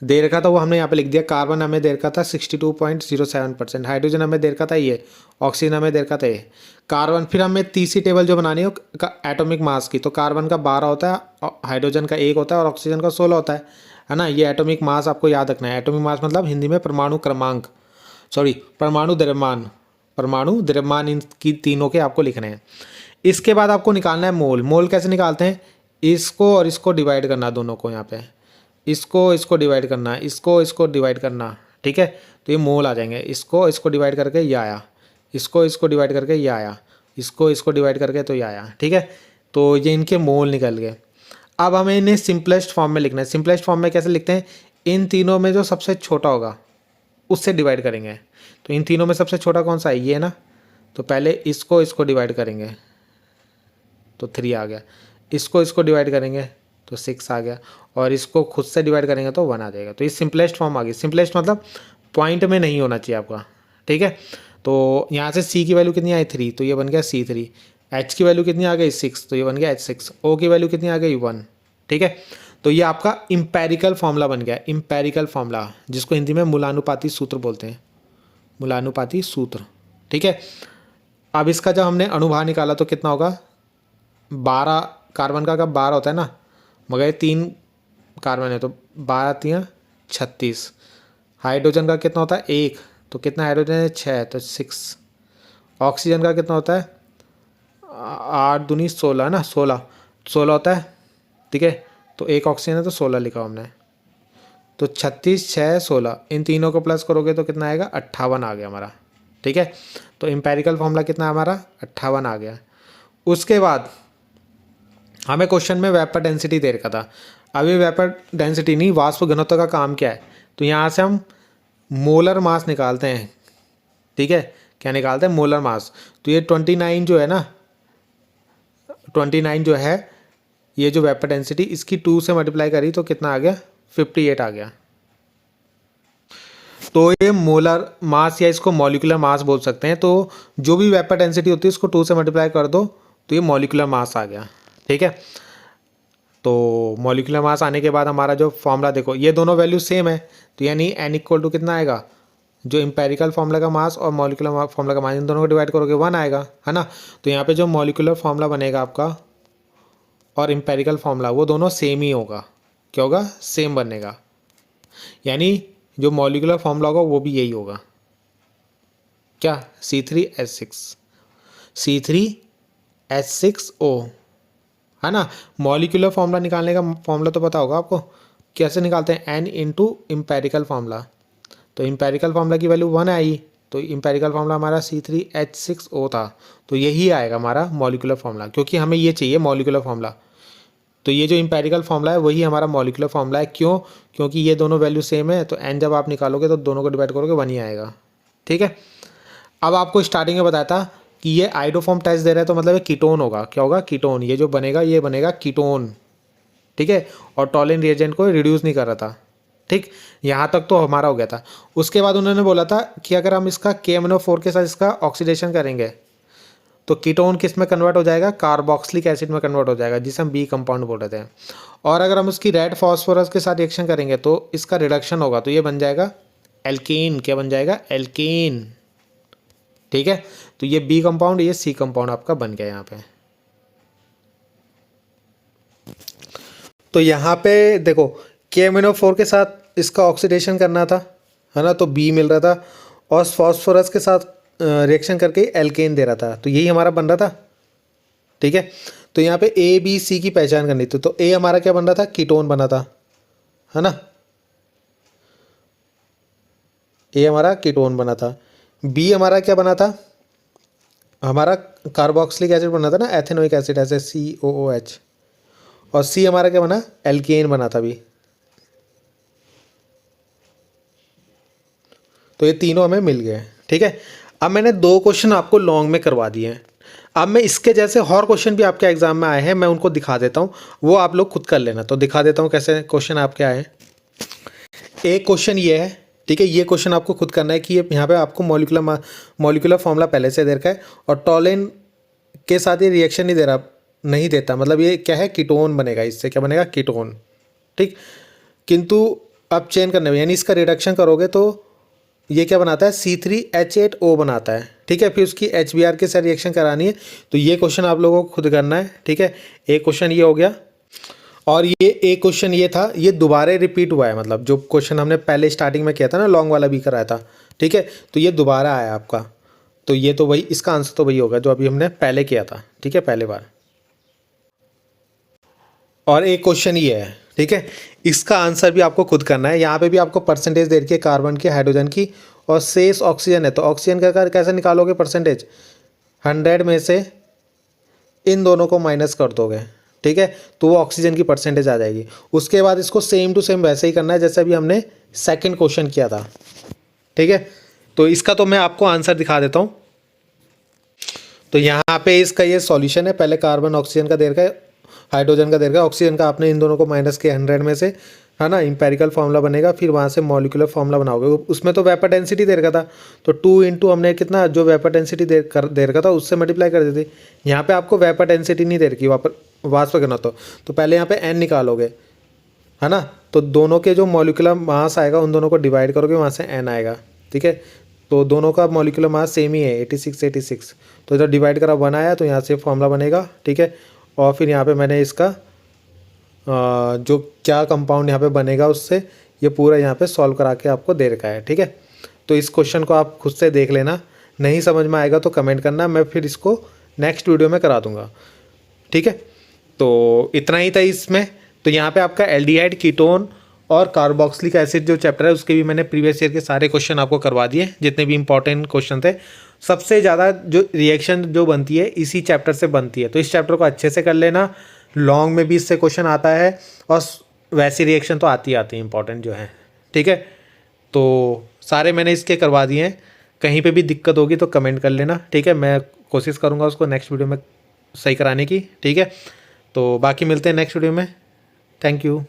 दे रखा था वो हमने यहाँ पे लिख दिया। कार्बन हमें दे रखा था 62.07%, हाइड्रोजन हमें दे रखा था ये, ऑक्सीजन हमें दे रखा था ये, कार्बन। फिर हमें तीसरी टेबल जो बनानी है एटॉमिक मास की, तो कार्बन का 12 होता है, हाइड्रोजन का 1 होता है, और ऑक्सीजन का 16 होता है ना। ये एटॉमिक मास आपको याद रखना है। एटॉमिक मास मतलब हिंदी में परमाणु क्रमांक, परमाणु द्रव्यमान, इनकी तीनों के आपको लिखने हैं। इसके बाद आपको निकालना है मोल। मोल कैसे निकालते हैं, इसको और इसको डिवाइड करना, दोनों को यहाँ पे, इसको डिवाइड करना, इसको डिवाइड करना। ठीक है, तो ये मोल आ जाएंगे। इसको डिवाइड करके ये आया, इसको डिवाइड करके ये आया, इसको डिवाइड करके तो ये आया। ठीक है, तो ये इनके मोल निकल गए। अब हमें इन्हें सिंपलेस्ट फॉर्म में लिखना है। सिंपलेस्ट फॉर्म में कैसे लिखते हैं, इन तीनों में जो सबसे छोटा होगा उससे डिवाइड करेंगे। तो इन तीनों में सबसे छोटा कौन सा है, ये ना, तो पहले इसको डिवाइड करेंगे तो 3 आ गया, इसको डिवाइड करेंगे तो 6 आ गया, और इसको खुद से डिवाइड करेंगे तो 1 आ जाएगा। तो ये सिंपलेस्ट फॉर्म आ गई। सिंपलेस्ट मतलब पॉइंट में नहीं होना चाहिए आपका। ठीक है, तो यहाँ से C की वैल्यू कितनी आई 3, तो ये बन गया C3। H की वैल्यू कितनी आ गई 6, तो ये बन गया H6। O की वैल्यू कितनी आ गई 1। ठीक है, तो ये आपका इंपेरिकल फॉर्मूला बन गया। इंपेरिकल फॉर्मूला, जिसको हिंदी में मूलानुपाती सूत्र बोलते हैं, मूलानुपाती सूत्र। ठीक है, अब इसका जब हमने अणुभार निकाला तो कितना होगा, 12, कार्बन का 12 होता है ना, मगर ये 3 कार्बन है तो 12 3 36। हाइड्रोजन का कितना होता है 1, तो कितना हाइड्रोजन है 6, तो 6। ऑक्सीजन का कितना होता है 8 दूनी 16 ना, 16 होता है, ठीक है। तो एक ऑक्सीजन है तो 16 लिखा हमने। तो 36, 6, 16 इन तीनों को प्लस करोगे तो कितना आएगा 58 आ गया हमारा, ठीक है। तो एम्पेरिकल फॉर्मूला कितना हमारा 58 आ गया। उसके बाद हमें क्वेश्चन में वेपर डेंसिटी दे रखा था। अभी वेपर डेंसिटी नहीं, वाष्प घनत्व का काम क्या है, तो यहाँ से हम मोलर मास निकालते हैं, ठीक है। क्या निकालते हैं मोलर मास। तो ये 29 जो है ना, 29 जो है ये जो वेपर डेंसिटी, इसकी 2 से मल्टीप्लाई करी तो कितना आ गया 58 आ गया। तो ये मोलर मास या इसको मॉलिक्यूलर मास बोल सकते हैं। तो जो भी वेपर डेंसिटी होती है उसको 2 से मल्टीप्लाई कर दो तो ये मॉलिक्यूलर मास आ गया, ठीक है। तो मॉलिक्यूलर मास आने के बाद हमारा जो फॉर्मूला देखो, ये दोनों वैल्यू सेम है, तो यानी n इक्वल टू कितना आएगा, जो एम्पेरिकल फॉर्मूला का मास और मॉलिक्यूलर फॉर्मूला का मास इन दोनों को डिवाइड करोगे 1 आएगा, है ना। तो यहाँ पे जो मॉलिक्यूलर फॉर्मूला बनेगा आपका और एम्पेरिकल फॉर्मूला वो दोनों सेम ही होगा। क्या होगा, सेम बनेगा, यानी जो मॉलिक्यूलर फॉर्मूला होगा वो भी यही होगा, क्या C3H6, C3H6O, है ना। मॉलिक्यूलर फॉर्मूला निकालने का फॉर्मूला तो पता होगा आपको, कैसे निकालते हैं n इंटू इम्पेरिकल फॉर्मूला। तो इम्पेरिकल फॉर्मूला की वैल्यू 1 आई, तो इम्पेरिकल फॉर्मूला हमारा C3H6O था, तो यही आएगा हमारा मॉलिक्यूलर फॉर्मूला, क्योंकि हमें ये चाहिए मॉलिक्यूलर फॉर्मूला। तो ये जो इम्पेरिकल फॉर्मूला है वही हमारा मॉलिक्यूलर फॉर्मूला है। क्यों, क्योंकि ये दोनों वैल्यू सेम है, तो n जब आप निकालोगे तो दोनों को डिवाइड करोगे 1 ही आएगा, ठीक है। अब आपको स्टार्टिंग में बताया था कि ये आइडोफॉर्म टेस्ट दे रहा है, तो मतलब ये कीटोन होगा। क्या होगा, कीटोन। ये जो बनेगा ये बनेगा कीटोन, ठीक है। और टॉलिन रिएजेंट को रिड्यूस नहीं कर रहा था, ठीक। यहाँ तक तो हमारा हो गया था। उसके बाद उन्होंने बोला था कि अगर हम इसका KMnO4 के साथ इसका ऑक्सीडेशन करेंगे तो कीटोन किस में कन्वर्ट हो जाएगा, कार्बोक्सिलिक एसिड में कन्वर्ट हो जाएगा, जिसे हम बी कंपाउंड बोल रहे थे। और अगर हम उसकी रेड फॉस्फोरस के साथ रिएक्शन करेंगे तो इसका रिडक्शन होगा, तो ये बन जाएगा एल्केन। क्या बन जाएगा, एल्केन, ठीक है। तो ये बी कंपाउंड, ये सी कंपाउंड आपका बन गया यहाँ पे। तो यहाँ पे देखो KMnO4 के साथ इसका ऑक्सीडेशन करना था, है ना, तो बी मिल रहा था, और फॉस्फोरस के साथ रिएक्शन करके एल्केन दे रहा था, तो यही हमारा बन रहा था, ठीक है। तो यहाँ पे A B C की पहचान करनी थी, तो A हमारा क्या बन रहा था, कीटोन बना था, है ना, A हमारा कीटोन बना था। B हमारा क्या बना था, हमारा कार्बोक्सिलिक एसिड बना था ना, एथेनोइक एसिड, ऐसे COOH। और C हमारा क्या बना, एल्केन बना था भी। तो ये तीनों हमें मिल गए, ठीक है। अब मैंने 2 क्वेश्चन आपको लॉन्ग में करवा दिए हैं। अब मैं इसके जैसे और क्वेश्चन भी आपके एग्जाम में आए हैं, मैं उनको दिखा देता हूँ, वो आप लोग खुद कर लेना। तो दिखा देता हूँ कैसे क्वेश्चन आपके आए हैं। एक क्वेश्चन ये है, ठीक है, ये क्वेश्चन आपको खुद करना है कि ये यहाँ पे आपको मॉलिक्यूलर फॉर्मूला पहले से दे रखा है, और टॉलिन के साथ ये रिएक्शन नहीं देता, मतलब ये क्या है, कीटोन बनेगा, इससे क्या बनेगा, कीटोन, ठीक। किंतु अब चेंज करने में, यानी इसका रिडक्शन करोगे तो ये क्या बनाता है, C3H8O बनाता है, ठीक है। फिर उसकी HBr के साथ रिएक्शन करानी है, तो ये क्वेश्चन आप लोगों को खुद करना है, ठीक है। एक क्वेश्चन ये हो गया, और ये एक क्वेश्चन ये था, ये दोबारा रिपीट हुआ है, मतलब जो क्वेश्चन हमने पहले स्टार्टिंग में किया था ना, लॉन्ग वाला भी कराया था, ठीक है। तो ये दोबारा आया आपका, तो ये तो वही, इसका आंसर तो वही होगा जो अभी हमने पहले किया था, ठीक है, पहले बार। और एक क्वेश्चन ये है, ठीक है, इसका आंसर भी आपको खुद करना है। यहाँ पे भी आपको परसेंटेज दे रखी है कार्बन की, हाइड्रोजन की, और शेष ऑक्सीजन है, तो ऑक्सीजन का कैसे निकालोगे परसेंटेज, 100 में से इन दोनों को माइनस कर दोगे, ठीक है, तो वो ऑक्सीजन की परसेंटेज आ जाएगी। उसके बाद इसको सेम टू सेम वैसे ही करना है जैसे अभी हमने सेकंड क्वेश्चन किया था, ठीक है। तो इसका तो मैं आपको आंसर दिखा देता हूँ। तो यहाँ पे इसका ये सॉल्यूशन है, पहले कार्बन ऑक्सीजन का दे रखा है, हाइड्रोजन का दे रखा है, ऑक्सीजन का आपने इन दोनों को माइनस किया 100 में से, है ना, इम्पेरिकल फार्मूला बनेगा, फिर वहाँ से मॉलिक्यूलर फार्मूला बनाओगे। उसमें तो वेपर डेंसिटी दे रखा था, तो 2 इंटू हमने कितना, जो वेपर डेंसिटी दे रखा था उससे मल्टीप्लाई कर देते। यहाँ पे आपको वेपर डेंसिटी नहीं दे रखी, वाष्प करना तो पहले यहाँ पे n निकालोगे, है ना, तो दोनों के जो मॉलिक्यूलर मास आएगा उन दोनों को डिवाइड करोगे, वहाँ से n आएगा, ठीक है। तो दोनों का मॉलिक्यूलर मास सेम ही है, 86, तो इधर डिवाइड करा 1 आया, तो यहाँ से फॉर्मूला बनेगा, ठीक है। और फिर यहाँ पे मैंने इसका जो क्या कंपाउंड यहाँ पे बनेगा उससे ये पूरा यहाँ पे सॉल्व करा के आपको दे रखा है, ठीक है। तो इस क्वेश्चन को आप खुद से देख लेना, नहीं समझ में आएगा तो कमेंट करना, मैं फिर इसको नेक्स्ट वीडियो में करा दूँगा, ठीक है। तो इतना ही था इसमें। तो यहाँ पे आपका एल्डिहाइड, कीटोन और कार्बोक्सिलिक एसिड जो चैप्टर है उसके भी मैंने प्रीवियस ईयर के सारे क्वेश्चन आपको करवा दिए, जितने भी इंपॉर्टेंट क्वेश्चन थे। सबसे ज़्यादा जो रिएक्शन जो बनती है इसी चैप्टर से बनती है, तो इस चैप्टर को अच्छे से कर लेना। लॉन्ग में भी इससे क्वेश्चन आता है और वैसी रिएक्शन तो आती है इंपॉर्टेंट जो है, ठीक है। तो सारे मैंने इसके करवा दिए हैं, कहीं पे भी दिक्कत होगी तो कमेंट कर लेना, ठीक है। मैं कोशिश करूँगा उसको नेक्स्ट वीडियो में सही कराने की, ठीक है। तो बाकी मिलते हैं नेक्स्ट वीडियो में। Thank you.